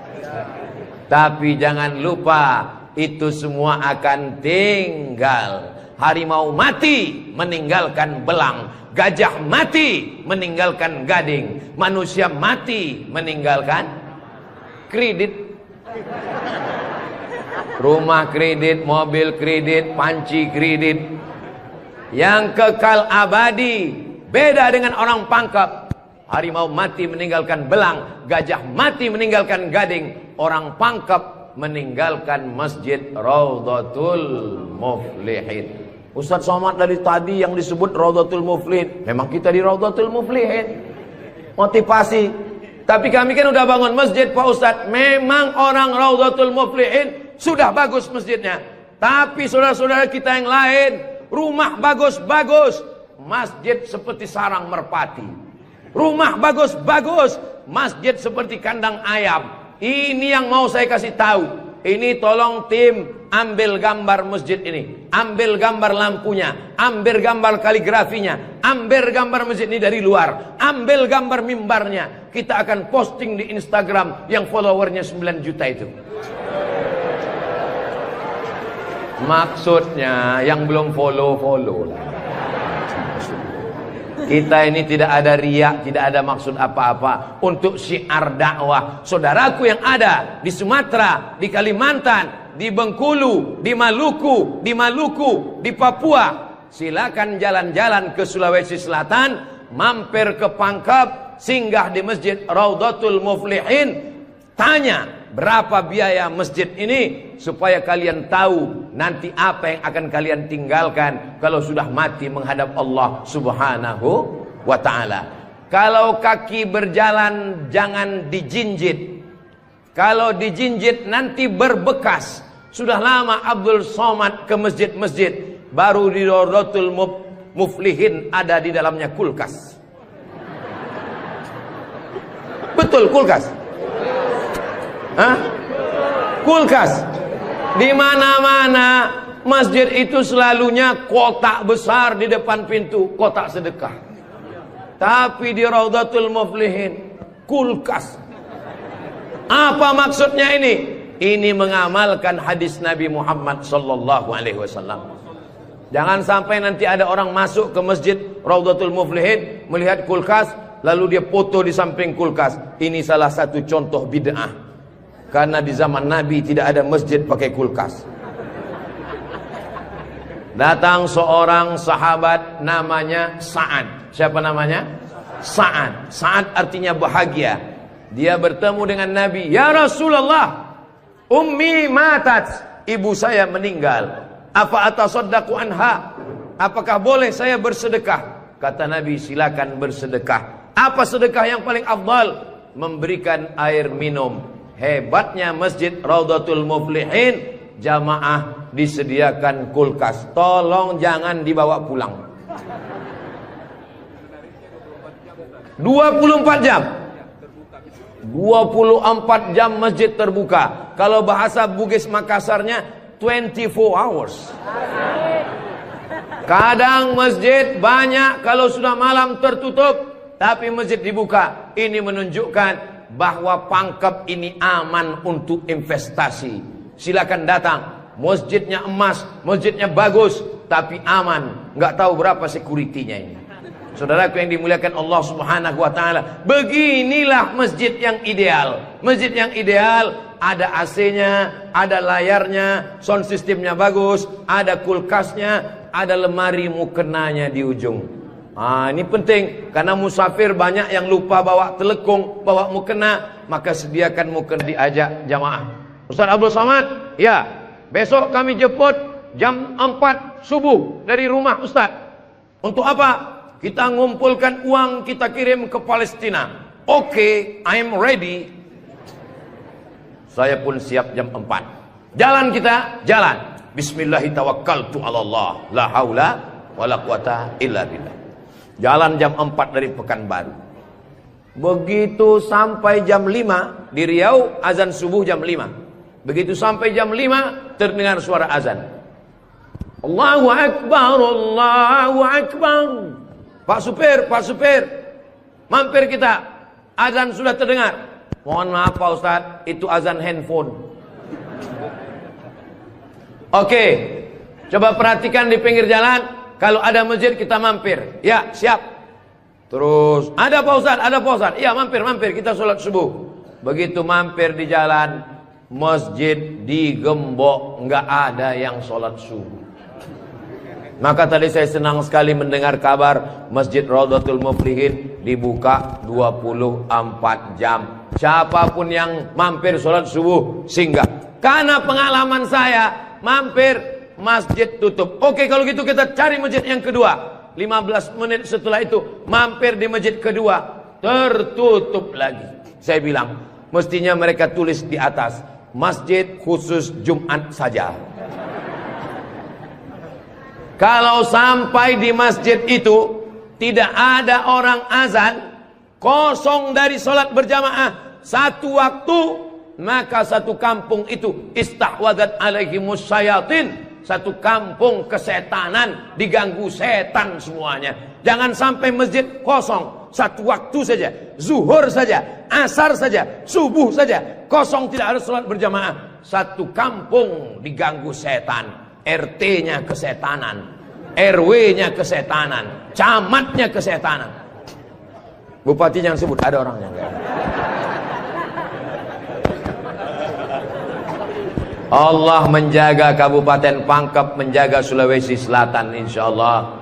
Tapi jangan lupa, itu semua akan tinggal. Harimau mati meninggalkan belang, gajah mati meninggalkan gading, manusia mati meninggalkan kredit. Rumah kredit, mobil kredit, panci kredit. Yang kekal abadi beda dengan orang Pangkep. Harimau mati meninggalkan belang, gajah mati meninggalkan gading. Orang Pangkep meninggalkan Masjid Raudhatul Muflihin. Ustaz Somad dari tadi yang disebut Raudhatul Muflihin. Memang kita di Raudhatul Muflihin. Motivasi. Tapi kami kan udah bangun masjid Pak Ustaz. Memang orang Raudhatul Muflihin sudah bagus masjidnya. Tapi saudara-saudara kita yang lain, rumah bagus-bagus, masjid seperti sarang merpati. Rumah bagus-bagus, masjid seperti kandang ayam. Ini yang mau saya kasih tahu. Ini tolong tim ambil gambar masjid ini, ambil gambar lampunya, ambil gambar kaligrafinya, ambil gambar masjid ini dari luar, ambil gambar mimbarnya. Kita akan posting di Instagram yang followernya 9 juta itu. Maksudnya yang belum follow lah. Kita ini tidak ada riak, tidak ada maksud apa-apa. Untuk syiar dakwah saudaraku yang ada di Sumatera, di Kalimantan, di Bengkulu, di Maluku, di Papua. Silakan jalan-jalan ke Sulawesi Selatan, mampir ke Pangkep, singgah di Masjid Raudhatul Muflihin. Tanya berapa biaya masjid ini, supaya kalian tahu nanti apa yang akan kalian tinggalkan kalau sudah mati menghadap Allah Subhanahu wa ta'ala. Kalau kaki berjalan jangan dijinjit. Kalau dijinjit nanti berbekas. Sudah lama Abdul Somad ke masjid-masjid, baru di Raudhatul Muflihin ada di dalamnya kulkas. Betul, kulkas. Hah? Kulkas. Di mana-mana masjid itu selalunya kotak besar di depan pintu, kotak sedekah. Tapi di Raudhatul Muflihin kulkas. Apa maksudnya ini? Ini mengamalkan hadis Nabi Muhammad sallallahu alaihi wasallam. Jangan sampai nanti ada orang masuk ke masjid Raudhatul Muflihin, melihat kulkas, lalu dia foto di samping kulkas. Ini salah satu contoh bid'ah. Karena di zaman Nabi tidak ada masjid pakai kulkas. Datang seorang sahabat namanya Sa'ad. Siapa namanya? Sa'ad. Sa'ad artinya bahagia. Dia bertemu dengan Nabi. Ya Rasulullah, ummi matat, ibu saya meninggal. Apa atasaddaqu anha? Apakah boleh saya bersedekah? Kata Nabi, silakan bersedekah. Apa sedekah yang paling afdal? Memberikan air minum. Hebatnya Masjid Raudhatul Muflihin, jamaah disediakan kulkas. Tolong jangan dibawa pulang. 24 jam. 24 jam masjid terbuka. Kalau bahasa Bugis Makassarnya 24 hours. Kadang masjid banyak, kalau sudah malam tertutup, tapi masjid dibuka. Ini menunjukkan bahwa Pangkep ini aman untuk investasi. Silakan datang. Masjidnya emas, masjidnya bagus, tapi aman. Nggak tahu berapa security-nya ini. Saudaraku yang dimuliakan Allah Subhanahu wa taala, beginilah masjid yang ideal. Masjid yang ideal ada AC-nya, ada layarnya, sound systemnya bagus, ada kulkasnya, ada lemari mukenanya di ujung. Ini penting karena musafir banyak yang lupa bawa telekung, bawa mukena, maka sediakan mukena diajak jamaah. Ustaz Abdul Somad, ya, besok kami jemput jam 4 subuh dari rumah Ustaz. Untuk apa? Kita ngumpulkan uang, kita kirim ke Palestina. Oke, I'm ready. Saya pun siap jam 4. Jalan kita, jalan. Bismillahirrahmanirrahim. La haula wala quwata illa billah. Jalan jam 4 dari Pekanbaru. Begitu sampai jam 5 di Riau, azan subuh jam 5. Begitu sampai jam 5 terdengar suara azan. Allahu Akbar, Allahu Akbar. Pak supir, mampir kita. Azan sudah terdengar. Mohon maaf Pak Ustadz, itu azan handphone. Oke, coba perhatikan di pinggir jalan. Kalau ada masjid kita mampir. Ya, siap. Terus, ada Pak Ustadz, ada Pak Ustadz. Ya, mampir, kita sholat subuh. Begitu mampir di jalan, masjid digembok, nggak ada yang sholat subuh. Maka tadi saya senang sekali mendengar kabar Masjid Raudhatul Muflihin dibuka 24 jam. Siapapun yang mampir sholat subuh singgah. Karena pengalaman saya mampir masjid tutup. Oke, kalau gitu kita cari masjid yang kedua. 15 menit setelah itu mampir di masjid kedua, tertutup lagi. Saya bilang mestinya mereka tulis di atas, masjid khusus Jumat saja. Kalau sampai di masjid itu tidak ada orang azan, kosong dari sholat berjamaah satu waktu, maka satu kampung itu istahwadat alaihimus syayatin, satu kampung kesetanan, diganggu setan semuanya. Jangan sampai masjid kosong satu waktu saja, zuhur saja, asar saja, subuh saja, kosong tidak ada sholat berjamaah. Satu kampung diganggu setan. RT-nya kesetanan, RW-nya kesetanan, camatnya kesetanan. Bupati jangan sebut, ada orangnya. Allah menjaga Kabupaten Pangkep, menjaga Sulawesi Selatan insyaallah.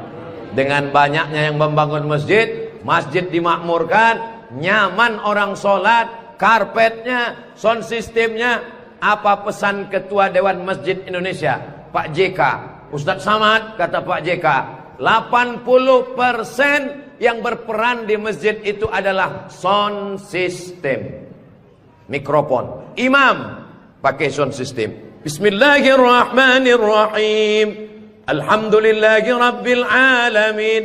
Dengan banyaknya yang membangun masjid, masjid dimakmurkan, nyaman orang sholat, karpetnya, sound systemnya. Apa pesan Ketua Dewan Masjid Indonesia, Pak JK, Ustadz Samad, kata Pak JK, 80% yang berperan di masjid itu adalah sound system, mikrofon. Imam pakai sound system, Bismillahirrahmanirrahim, Alhamdulillahi Rabbil Alamin.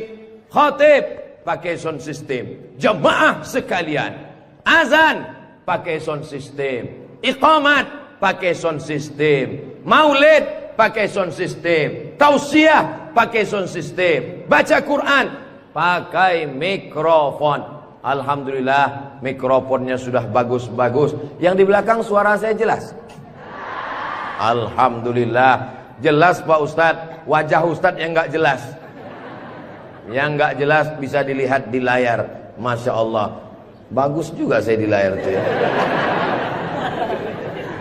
Khatib pakai sound system. Jamaah sekalian, azan pakai sound system, iqamat pakai sound system, maulid pakai sound system, tausiah pakai sound system, baca Quran pakai mikrofon. Alhamdulillah mikrofonnya sudah bagus-bagus. Yang di belakang suara saya jelas? Alhamdulillah jelas Pak Ustadz. Wajah Ustadz yang nggak jelas, yang nggak jelas bisa dilihat di layar. Masya Allah, bagus juga saya di layar itu ya.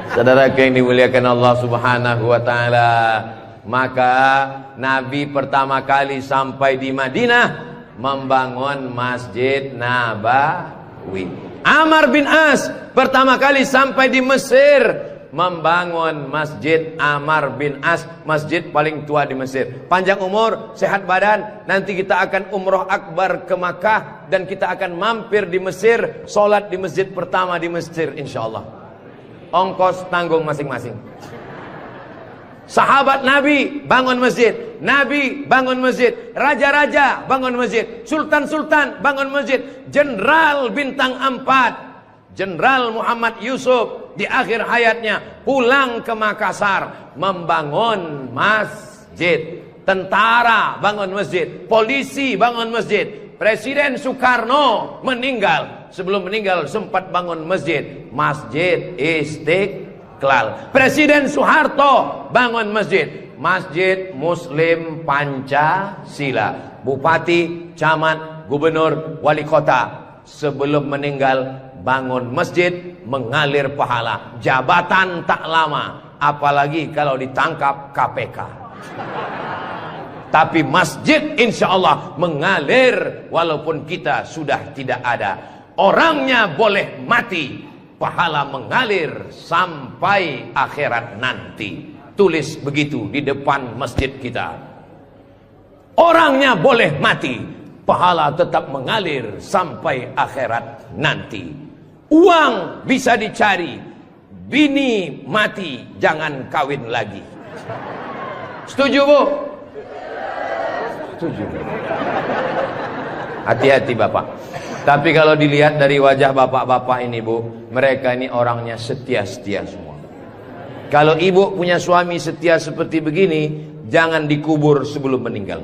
Saudara yang dimuliakan Allah Subhanahu wa taala, maka Nabi pertama kali sampai di Madinah membangun Masjid Nabawi. Amr bin As pertama kali sampai di Mesir membangun Masjid Amr bin As, masjid paling tua di Mesir. Panjang umur, sehat badan, nanti kita akan umroh akbar ke Makkah dan kita akan mampir di Mesir, sholat di masjid pertama di Mesir insyaallah. Ongkos tanggung masing-masing. Sahabat Nabi bangun masjid, Nabi bangun masjid, raja-raja bangun masjid, sultan-sultan bangun masjid, jenderal bintang 4, Jenderal Muhammad Yusuf di akhir hayatnya pulang ke Makassar membangun masjid. Tentara bangun masjid, polisi bangun masjid. Presiden Soekarno meninggal, sebelum meninggal sempat bangun masjid, Masjid Istiqlal. Presiden Soeharto bangun masjid, Masjid Muslim Pancasila. Bupati, camat gubernur, wali kota, sebelum meninggal bangun masjid, mengalir pahala. Jabatan tak lama, apalagi kalau ditangkap KPK. Tapi masjid insya Allah mengalir walaupun kita sudah tidak ada. Orangnya boleh mati, pahala mengalir sampai akhirat nanti. Tulis begitu di depan masjid kita. Orangnya boleh mati, pahala tetap mengalir sampai akhirat nanti. Uang bisa dicari, bini mati jangan kawin lagi. Setuju, Bu? Setuju. Hati-hati Bapak. Tapi kalau dilihat dari wajah bapak-bapak ini, Bu, mereka ini orangnya setia-setia semua. Kalau ibu punya suami setia seperti begini, jangan dikubur sebelum meninggal.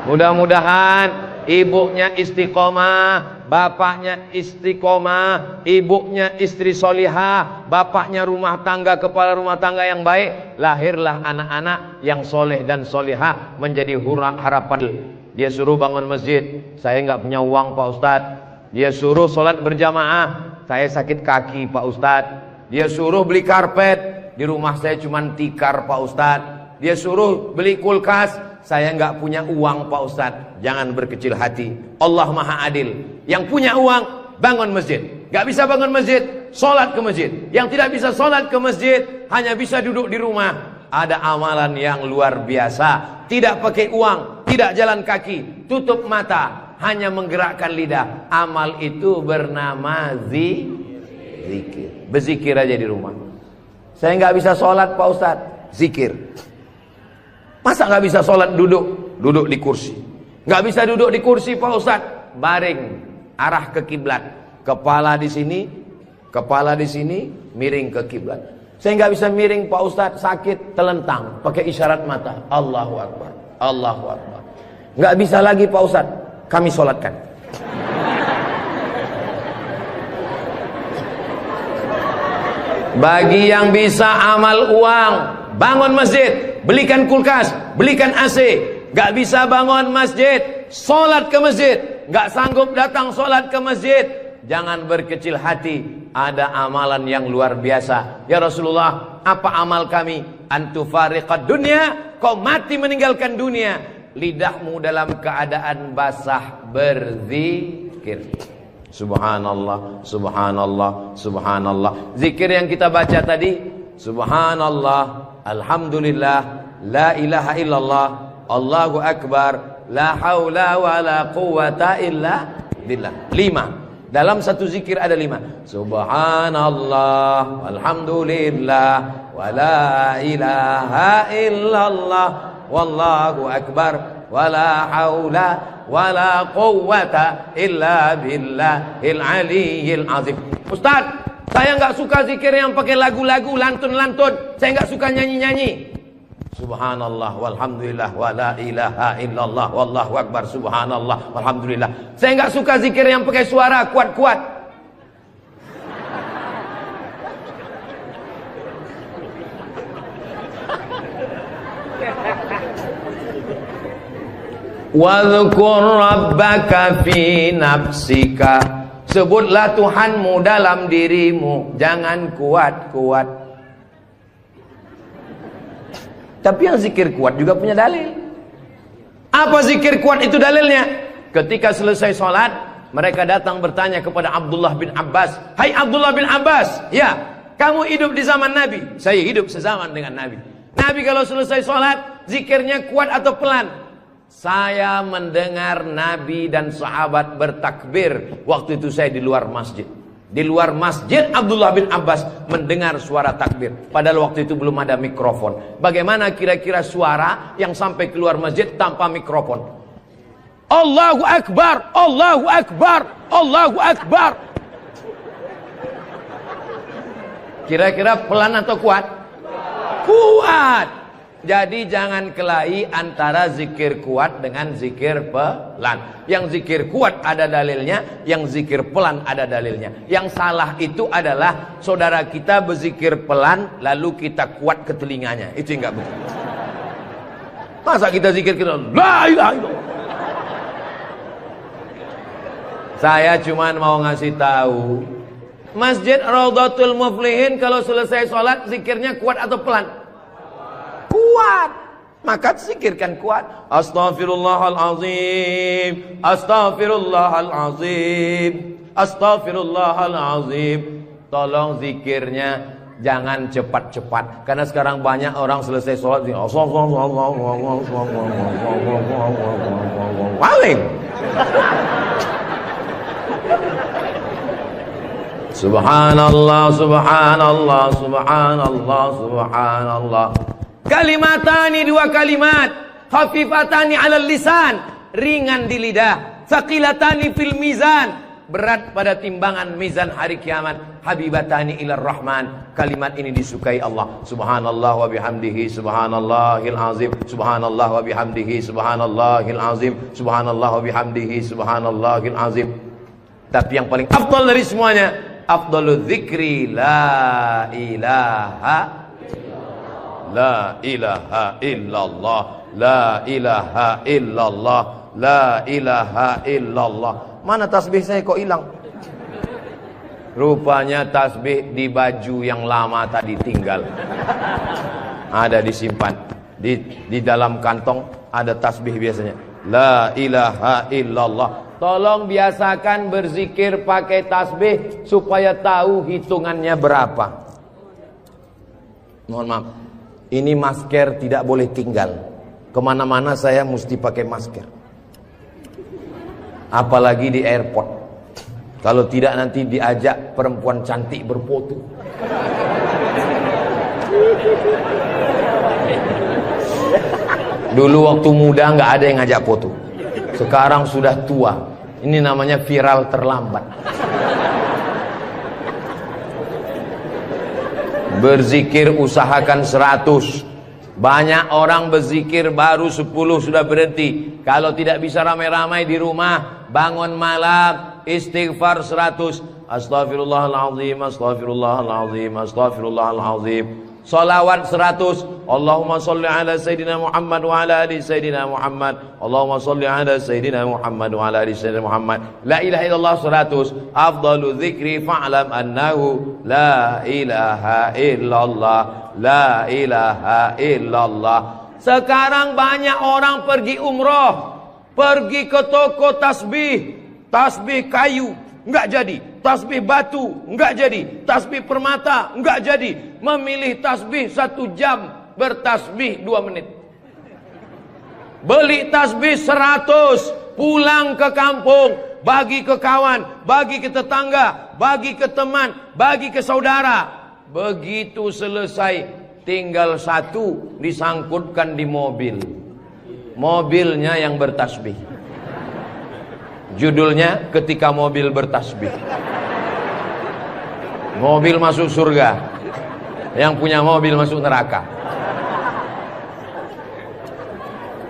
Mudah-mudahan ibunya istiqomah, bapaknya istiqomah, ibunya istri solihah, bapaknya rumah tangga, kepala rumah tangga yang baik. Lahirlah anak-anak yang soleh dan solihah menjadi harapan. Dia suruh bangun masjid, saya nggak punya uang Pak Ustadz. Dia suruh sholat berjamaah, saya sakit kaki Pak Ustadz. Dia suruh beli karpet, di rumah saya cuma tikar Pak Ustadz. Dia suruh beli kulkas, saya nggak punya uang Pak Ustadz. Jangan berkecil hati, Allah Maha Adil. Yang punya uang, bangun masjid. Nggak bisa bangun masjid, sholat ke masjid. Yang tidak bisa sholat ke masjid, hanya bisa duduk di rumah. Ada amalan yang luar biasa. Tidak pakai uang, tidak jalan kaki, tutup mata, hanya menggerakkan lidah. Amal itu bernama zikir. Berzikir aja di rumah. Saya nggak bisa sholat Pak Ustadz, zikir. Masa nggak bisa sholat duduk di kursi? Nggak bisa duduk di kursi Pak Ustadz, baring, arah ke kiblat, kepala di sini, miring ke kiblat. Saya nggak bisa miring Pak Ustadz, sakit, telentang, pakai isyarat mata, Allahu Akbar, Allahu Akbar. Nggak bisa lagi Pak Ustadz, kami sholatkan. Bagi yang bisa amal uang, bangun masjid, belikan kulkas, belikan AC. Nggak bisa bangun masjid, sholat ke masjid. Nggak sanggup datang sholat ke masjid, jangan berkecil hati. Ada amalan yang luar biasa. Ya Rasulullah, apa amal kami? Antufariqad dunya, kau mati meninggalkan dunia. Lidahmu dalam keadaan basah berzikir. Subhanallah, subhanallah, subhanallah. Zikir yang kita baca tadi, subhanallah, alhamdulillah, la ilaha illallah, Allahu akbar, la haula wa la quwata illa billah. 5. Dalam satu zikir ada 5. Subhanallah, alhamdulillah, wa la ilaha illallah, wallahu akbar, wa la haula wa la quwwata illa billahil aliyyil azim. Ustaz, saya nggak suka zikir yang pakai lagu-lagu, lantun-lantun. Saya nggak suka nyanyi-nyanyi. Subhanallah walhamdulillah wa la ilaha illallah wallahu akbar, subhanallah walhamdulillah. Saya nggak suka zikir yang pakai suara kuat-kuat. Wadhkur rabbaka fi nafsika. Sebutlah Tuhanmu dalam dirimu, jangan kuat-kuat. Tapi yang zikir kuat juga punya dalil. Apa zikir kuat itu dalilnya? Ketika selesai sholat, mereka datang bertanya kepada Abdullah bin Abbas. Hai Abdullah bin Abbas, ya, kamu hidup di zaman Nabi. Saya hidup sezaman dengan Nabi. Nabi kalau selesai sholat, zikirnya kuat atau pelan? Saya mendengar Nabi dan sahabat bertakbir. Waktu itu saya di luar masjid. Di luar masjid Abdullah bin Abbas mendengar suara takbir. Padahal waktu itu belum ada mikrofon. Bagaimana kira-kira suara yang sampai keluar masjid tanpa mikrofon? Allahu Akbar, Allahu Akbar, Allahu Akbar. Kira-kira pelan atau kuat? Kuat. Jadi jangan kelahi antara zikir kuat dengan zikir pelan. Yang zikir kuat ada dalilnya, yang zikir pelan ada dalilnya. Yang salah itu adalah saudara kita berzikir pelan lalu kita kuat ke telinganya. Itu yang enggak betul. Masa kita zikir kita la ilaha illallah, Saya cuman mau ngasih tahu, Masjid Raudhatul Muflihin kalau selesai sholat zikirnya kuat atau pelan? Kuat. Maka zikirkan kuat. Astaghfirullahalazim, astaghfirullahalazim, astaghfirullahalazim. Tolong zikirnya jangan cepat-cepat, karena sekarang banyak orang selesai sholat paling. Subhanallah, subhanallah, subhanallah, subhanallah. Kalimatani, dua kalimat, khafifatani 'alal lisan, ringan di lidah, tsaqilatani fil mizan, berat pada timbangan mizan hari kiamat, habibatani ilar rahman. Kalimat ini disukai Allah. Subhanallah wa bihamdihi subhanallahil azim, subhanallah wa bihamdihi subhanallahil azim, subhanallah wa bihamdihi subhanallahil azim. Tapi yang paling afdal dari semuanya, afdalul dzikri la ilaha la ilaha illallah, la ilaha illallah, la ilaha illallah. Mana tasbih saya kok hilang? Rupanya tasbih di baju yang lama tadi tinggal. Ada disimpan di dalam kantong, ada tasbih biasanya. La ilaha illallah. Tolong biasakan berzikir pakai tasbih supaya tahu hitungannya berapa. Mohon maaf, ini masker tidak boleh tinggal. Kemana-mana saya mesti pakai masker. Apalagi di airport. Kalau tidak nanti diajak perempuan cantik berfoto. Dulu waktu muda nggak ada yang ngajak foto. Sekarang sudah tua. Ini namanya viral terlambat. Berzikir usahakan 100. Banyak orang berzikir baru 10 sudah berhenti. Kalau tidak bisa ramai-ramai di rumah, bangun malam istighfar 100. Astaghfirullahalazim, astaghfirullahalazim, astaghfirullahalazim. Salawat 100. Allahumma salli ala Sayyidina Muhammad wa ala ali Sayyidina Muhammad. Allahumma salli ala Sayyidina Muhammad wa ala ali Sayyidina Muhammad. La ilaha illallah 100. Afdalu dzikri fa'lam annahu la ilaha illallah, la ilaha illallah. Sekarang banyak orang pergi umroh, pergi ke toko tasbih, tasbih kayu enggak jadi, tasbih batu enggak jadi, tasbih permata enggak jadi. Memilih tasbih 1 jam, bertasbih 2 menit. Beli tasbih 100, pulang ke kampung, bagi ke kawan, bagi ke tetangga, bagi ke teman, bagi ke saudara. Begitu selesai, tinggal 1 disangkutkan di mobil. Mobilnya yang bertasbih. Judulnya ketika mobil bertasbih. Mobil masuk surga, yang punya mobil masuk neraka.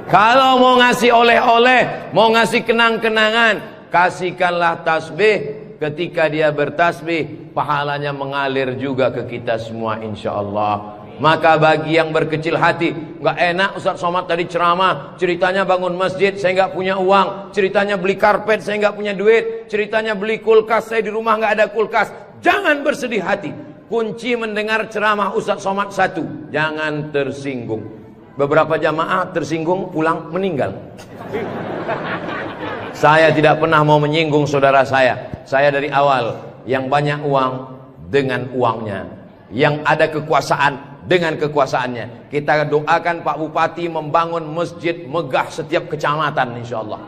Kalau mau ngasih oleh-oleh, mau ngasih kenang-kenangan, kasihkanlah tasbih. Ketika dia bertasbih, pahalanya mengalir juga ke kita semua insyaallah. Maka bagi yang berkecil hati, nggak enak Ustaz Somad tadi ceramah, ceritanya bangun masjid, saya nggak punya uang, ceritanya beli karpet, saya nggak punya duit, ceritanya beli kulkas, saya di rumah nggak ada kulkas. Jangan bersedih hati. Kunci mendengar ceramah Ustaz Somad 1, jangan tersinggung. Beberapa jamaah tersinggung, pulang meninggal. Saya tidak pernah mau menyinggung saudara saya. Saya dari awal, yang banyak uang dengan uangnya, yang ada kekuasaan dengan kekuasaannya. Kita doakan Pak Bupati membangun masjid megah setiap kecamatan insyaallah.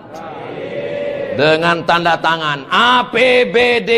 Dengan tanda tangan APBD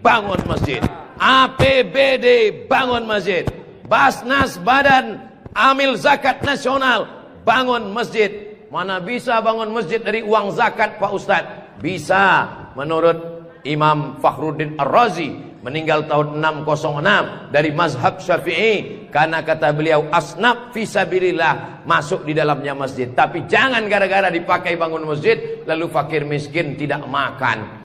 bangun masjid, APBD bangun masjid, Basnas Badan Amil Zakat Nasional bangun masjid. Mana bisa bangun masjid dari uang zakat Pak Ustadz? Bisa. Menurut Imam Fakhruddin Ar-Razi, meninggal tahun 606, dari mazhab Syafi'i, karena kata beliau asnaf fisabilillah, masuk di dalamnya masjid. Tapi jangan gara-gara dipakai bangun masjid lalu fakir miskin tidak makan.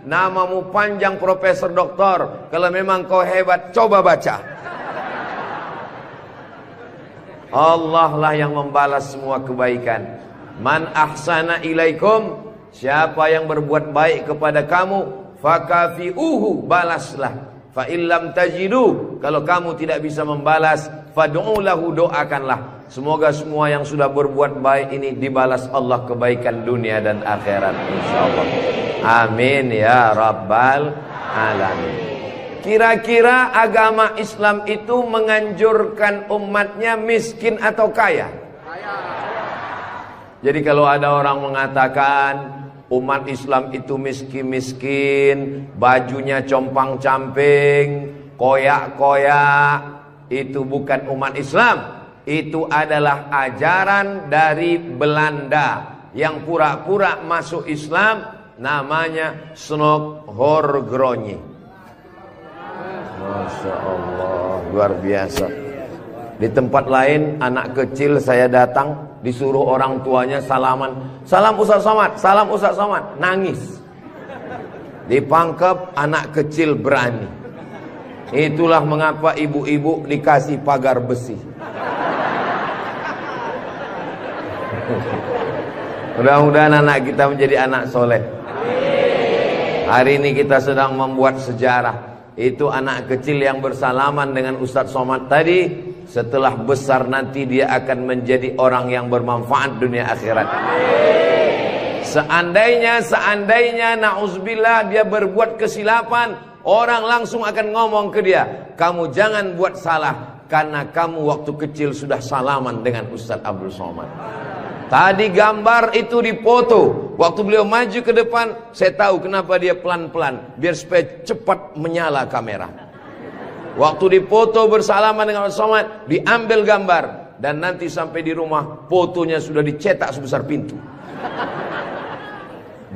Namamu panjang Profesor Doktor, kalau memang kau hebat coba baca. Allah lah yang membalas semua kebaikan. Man ahsana ilaikum, siapa yang berbuat baik kepada kamu, fakafi'uhu, balaslah. Fa illam tajidu, kalau kamu tidak bisa membalas, fad'u lahu, doakanlah. Semoga semua yang sudah berbuat baik ini dibalas Allah kebaikan dunia dan akhirat, insyaallah. Amin ya rabbal alamin. Kira-kira agama Islam itu menganjurkan umatnya miskin atau kaya? Jadi kalau ada orang mengatakan umat Islam itu miskin-miskin, bajunya compang-camping, koyak-koyak, itu bukan umat Islam. Itu adalah ajaran dari Belanda yang pura-pura masuk Islam, namanya Snokhorgronni. Masya Allah, luar biasa. Di tempat lain anak kecil saya datang, disuruh orang tuanya salaman, salam Ustaz Somad, salam Ustaz Somad, nangis. Dipangkep, anak kecil berani. Itulah mengapa ibu-ibu dikasih pagar besi. Mudah-mudahan anak kita menjadi anak soleh. Hari ini kita sedang membuat sejarah. Itu anak kecil yang bersalaman dengan Ustadz Somad tadi, setelah besar nanti dia akan menjadi orang yang bermanfaat dunia akhirat. Seandainya na'udzubillah dia berbuat kesilapan, orang langsung akan ngomong ke dia, kamu jangan buat salah, karena kamu waktu kecil sudah salaman dengan Ustadz Abdul Somad. Tadi gambar itu dipoto. Waktu beliau maju ke depan, saya tahu kenapa dia pelan-pelan, biar supaya cepat menyala kamera. Waktu dipoto bersalaman dengan Ustaz Somad, diambil gambar, dan nanti sampai di rumah fotonya sudah dicetak sebesar pintu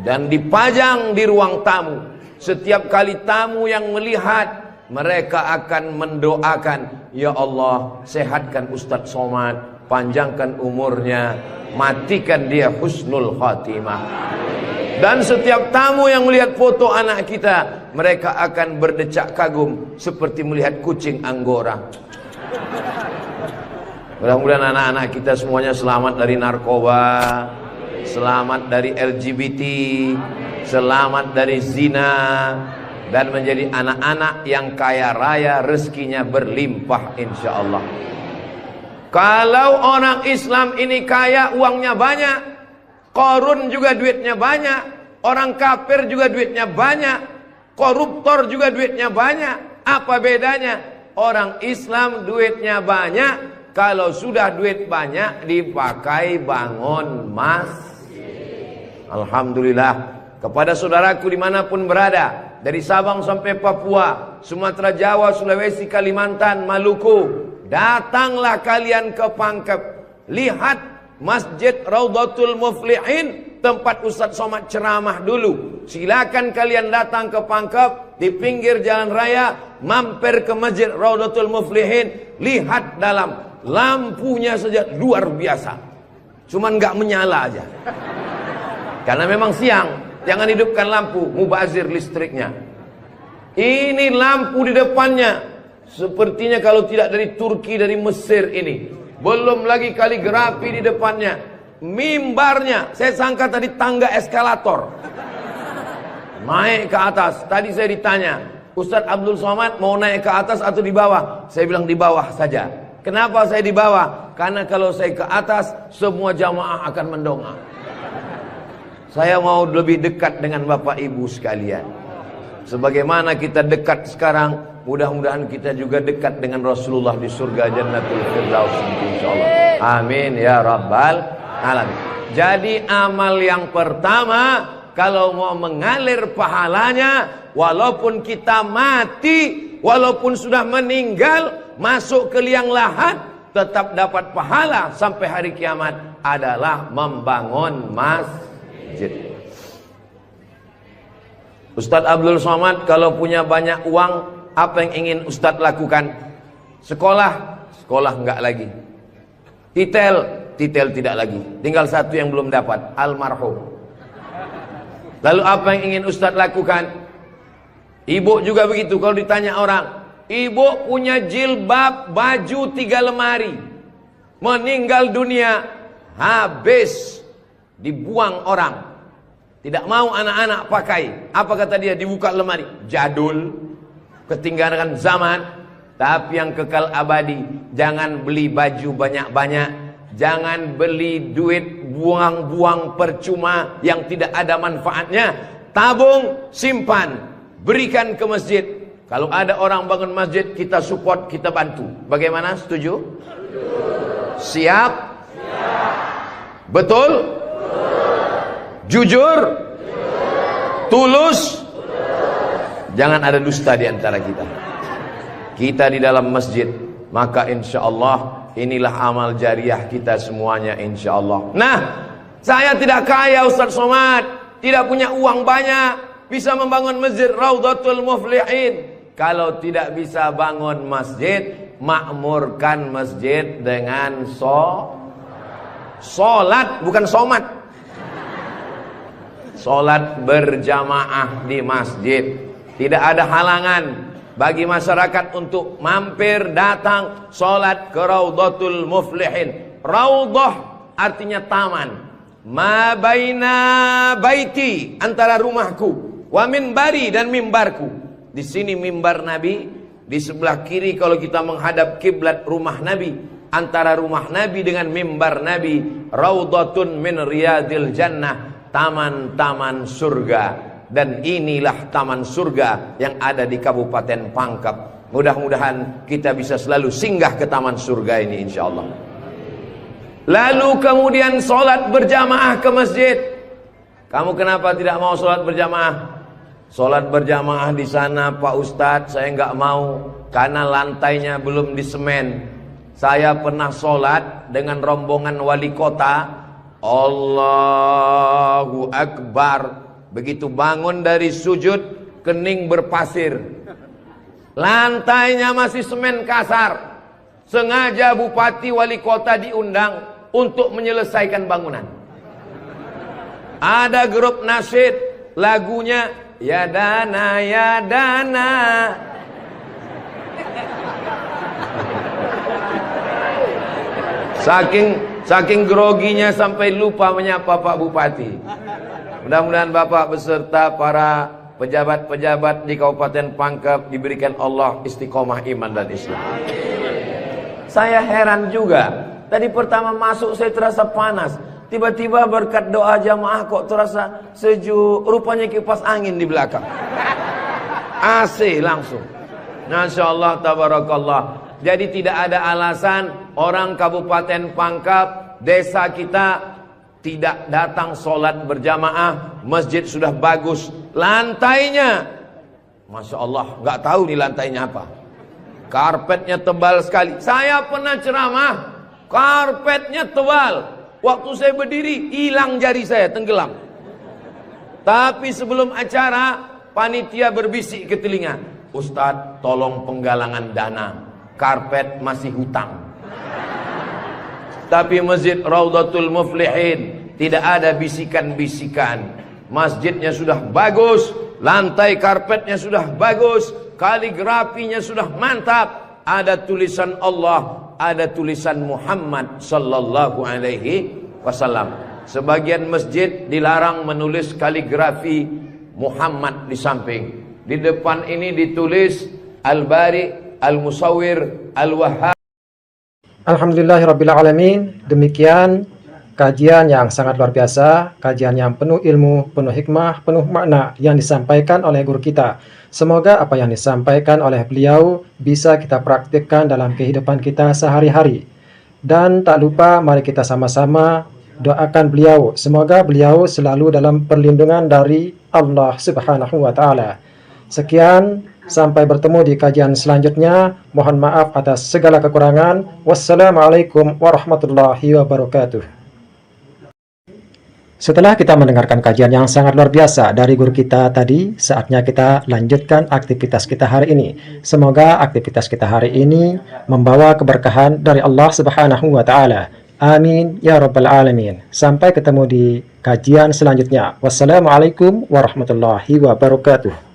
dan dipajang di ruang tamu. Setiap kali tamu yang melihat, mereka akan mendoakan, ya Allah, sehatkan Ustadz Somad, panjangkan umurnya, matikan dia husnul khatimah. Dan setiap tamu yang melihat foto anak kita, mereka akan berdecak kagum seperti melihat kucing Anggora. Mudah-mudahan anak-anak kita semuanya selamat dari narkoba, selamat dari LGBT, selamat dari zina, dan menjadi anak-anak yang kaya raya, rezekinya berlimpah insyaallah. Kalau orang Islam ini kaya, uangnya banyak, Qarun juga duitnya banyak, orang kafir juga duitnya banyak, koruptor juga duitnya banyak. Apa bedanya? Orang Islam duitnya banyak, kalau sudah duit banyak dipakai bangun masjid. Alhamdulillah. Kepada saudaraku dimanapun berada, dari Sabang sampai Papua, Sumatera, Jawa, Sulawesi, Kalimantan, Maluku, datanglah kalian ke Pangkep. Lihat Masjid Raudhatul Muflihin, tempat Ustadz Somad ceramah dulu. Silakan kalian datang ke Pangkep, di pinggir jalan raya, mampir ke Masjid Raudhatul Muflihin. Lihat dalam, lampunya saja luar biasa, cuman nggak menyala aja karena memang siang. Jangan hidupkan lampu, mubazir listriknya. Ini lampu di depannya, sepertinya kalau tidak dari Turki, dari Mesir ini. Belum lagi kaligrafi di depannya. Mimbarnya, saya sangka tadi tangga eskalator, naik ke atas. Tadi saya ditanya, Ustadz Abdul Somad mau naik ke atas atau di bawah? Saya bilang di bawah saja. Kenapa saya di bawah? Karena kalau saya ke atas, semua jamaah akan mendongak. Saya mau lebih dekat dengan Bapak Ibu sekalian. Sebagaimana kita dekat sekarang, mudah-mudahan kita juga dekat dengan Rasulullah di surga Jannatul Firdaus insyaallah. Amin ya rabbal alamin. Jadi amal yang pertama, kalau mau mengalir pahalanya, walaupun kita mati, walaupun sudah meninggal, masuk ke liang lahat, tetap dapat pahala sampai hari kiamat, adalah membangun masjid. Ustadz Abdul Somad kalau punya banyak uang, apa yang ingin Ustadz lakukan? Sekolah, sekolah enggak lagi. Titel tidak lagi. Tinggal satu yang belum dapat, almarhum. Lalu apa yang ingin Ustadz lakukan? Ibu juga begitu. Kalau ditanya orang, ibu punya jilbab, baju 3 lemari, meninggal dunia, habis dibuang orang. Tidak mau anak-anak pakai. Apa kata dia? Dibuka lemari. Jadul, ketinggalan zaman. Tapi yang kekal abadi, jangan beli baju banyak-banyak, jangan beli duit buang-buang percuma yang tidak ada manfaatnya. Tabung, simpan, berikan ke masjid. Kalau ada orang bangun masjid, kita support, kita bantu. Bagaimana? Setuju? Siap? Betul? Jujur? Tulus? Jangan ada dusta di antara kita. Kita di dalam masjid, maka insya Allah inilah amal jariah kita semuanya, insya Allah. Nah, saya tidak kaya Ustaz Somad, tidak punya uang banyak, bisa membangun masjid Raudhatul Muflihin. Kalau tidak bisa bangun masjid, makmurkan masjid dengan sholat, bukan somat. Sholat berjamaah di masjid. Tidak ada halangan bagi masyarakat untuk mampir datang sholat ke Raudhatul Muflihin. Raudhah artinya taman. Ma baina baiti, antara rumahku, wa minbari, dan mimbarku. Di sini mimbar Nabi, di sebelah kiri kalau kita menghadap kiblat rumah Nabi. Antara rumah Nabi dengan mimbar Nabi, Raudhatun min riyadil jannah, taman-taman surga. Dan inilah taman surga yang ada di Kabupaten Pangkep. Mudah-mudahan kita bisa selalu singgah ke taman surga ini, insya Allah. Lalu kemudian sholat berjamaah ke masjid. Kamu kenapa tidak mau sholat berjamaah? Sholat berjamaah di sana, Pak Ustadz, saya nggak mau karena lantainya belum disemen. Saya pernah sholat dengan rombongan wali kota. Allahu Akbar. Begitu bangun dari sujud, kening berpasir, lantainya masih semen kasar. Sengaja bupati wali kota diundang untuk menyelesaikan bangunan. Ada grup nasyid, lagunya ya dana ya dana. Saking groginya sampai lupa menyapa Pak Bupati. Mudah-mudahan Bapak beserta para pejabat-pejabat di Kabupaten Pangkep diberikan Allah istiqomah iman dan Islam. Saya heran juga. Tadi pertama masuk saya terasa panas. Tiba-tiba berkat doa jamaah kok terasa sejuk. Rupanya kipas angin di belakang. AC langsung. Masya Allah, tabarakallah. Jadi tidak ada alasan orang Kabupaten Pangkep, desa kita tidak datang sholat berjamaah. Masjid sudah bagus, lantainya Masya Allah, nggak tahu nih lantainya apa. Karpetnya tebal sekali. Saya pernah ceramah, karpetnya tebal. Waktu saya berdiri, hilang jari saya, tenggelam. Tapi sebelum acara, panitia berbisik ke telinga, Ustadz tolong penggalangan dana, karpet masih hutang. Tapi masjid Raudhatul Muflihin tidak ada bisikan-bisikan. Masjidnya sudah bagus, lantai karpetnya sudah bagus, kaligrafinya sudah mantap. Ada tulisan Allah, ada tulisan Muhammad sallallahu alaihi wasallam. Sebagian masjid dilarang menulis kaligrafi Muhammad di samping. Di depan ini ditulis Al-Bari, Al-Musawwir, Al-Wahhab. Alhamdulillahirrabbilalamin. Demikian kajian yang sangat luar biasa, kajian yang penuh ilmu, penuh hikmah, penuh makna yang disampaikan oleh guru kita. Semoga apa yang disampaikan oleh beliau bisa kita praktikkan dalam kehidupan kita sehari-hari. Dan tak lupa mari kita sama-sama doakan beliau. Semoga beliau selalu dalam perlindungan dari Allah Subhanahu wa Ta'ala. Sekian, sampai bertemu di kajian selanjutnya. Mohon maaf atas segala kekurangan. Wassalamualaikum warahmatullahi wabarakatuh. Setelah kita mendengarkan kajian yang sangat luar biasa dari guru kita tadi, saatnya kita lanjutkan aktivitas kita hari ini. Semoga aktivitas kita hari ini membawa keberkahan dari Allah Subhanahu wa Ta'ala. Amin ya rabbal alamin. Sampai ketemu di kajian selanjutnya. Wassalamualaikum warahmatullahi wabarakatuh.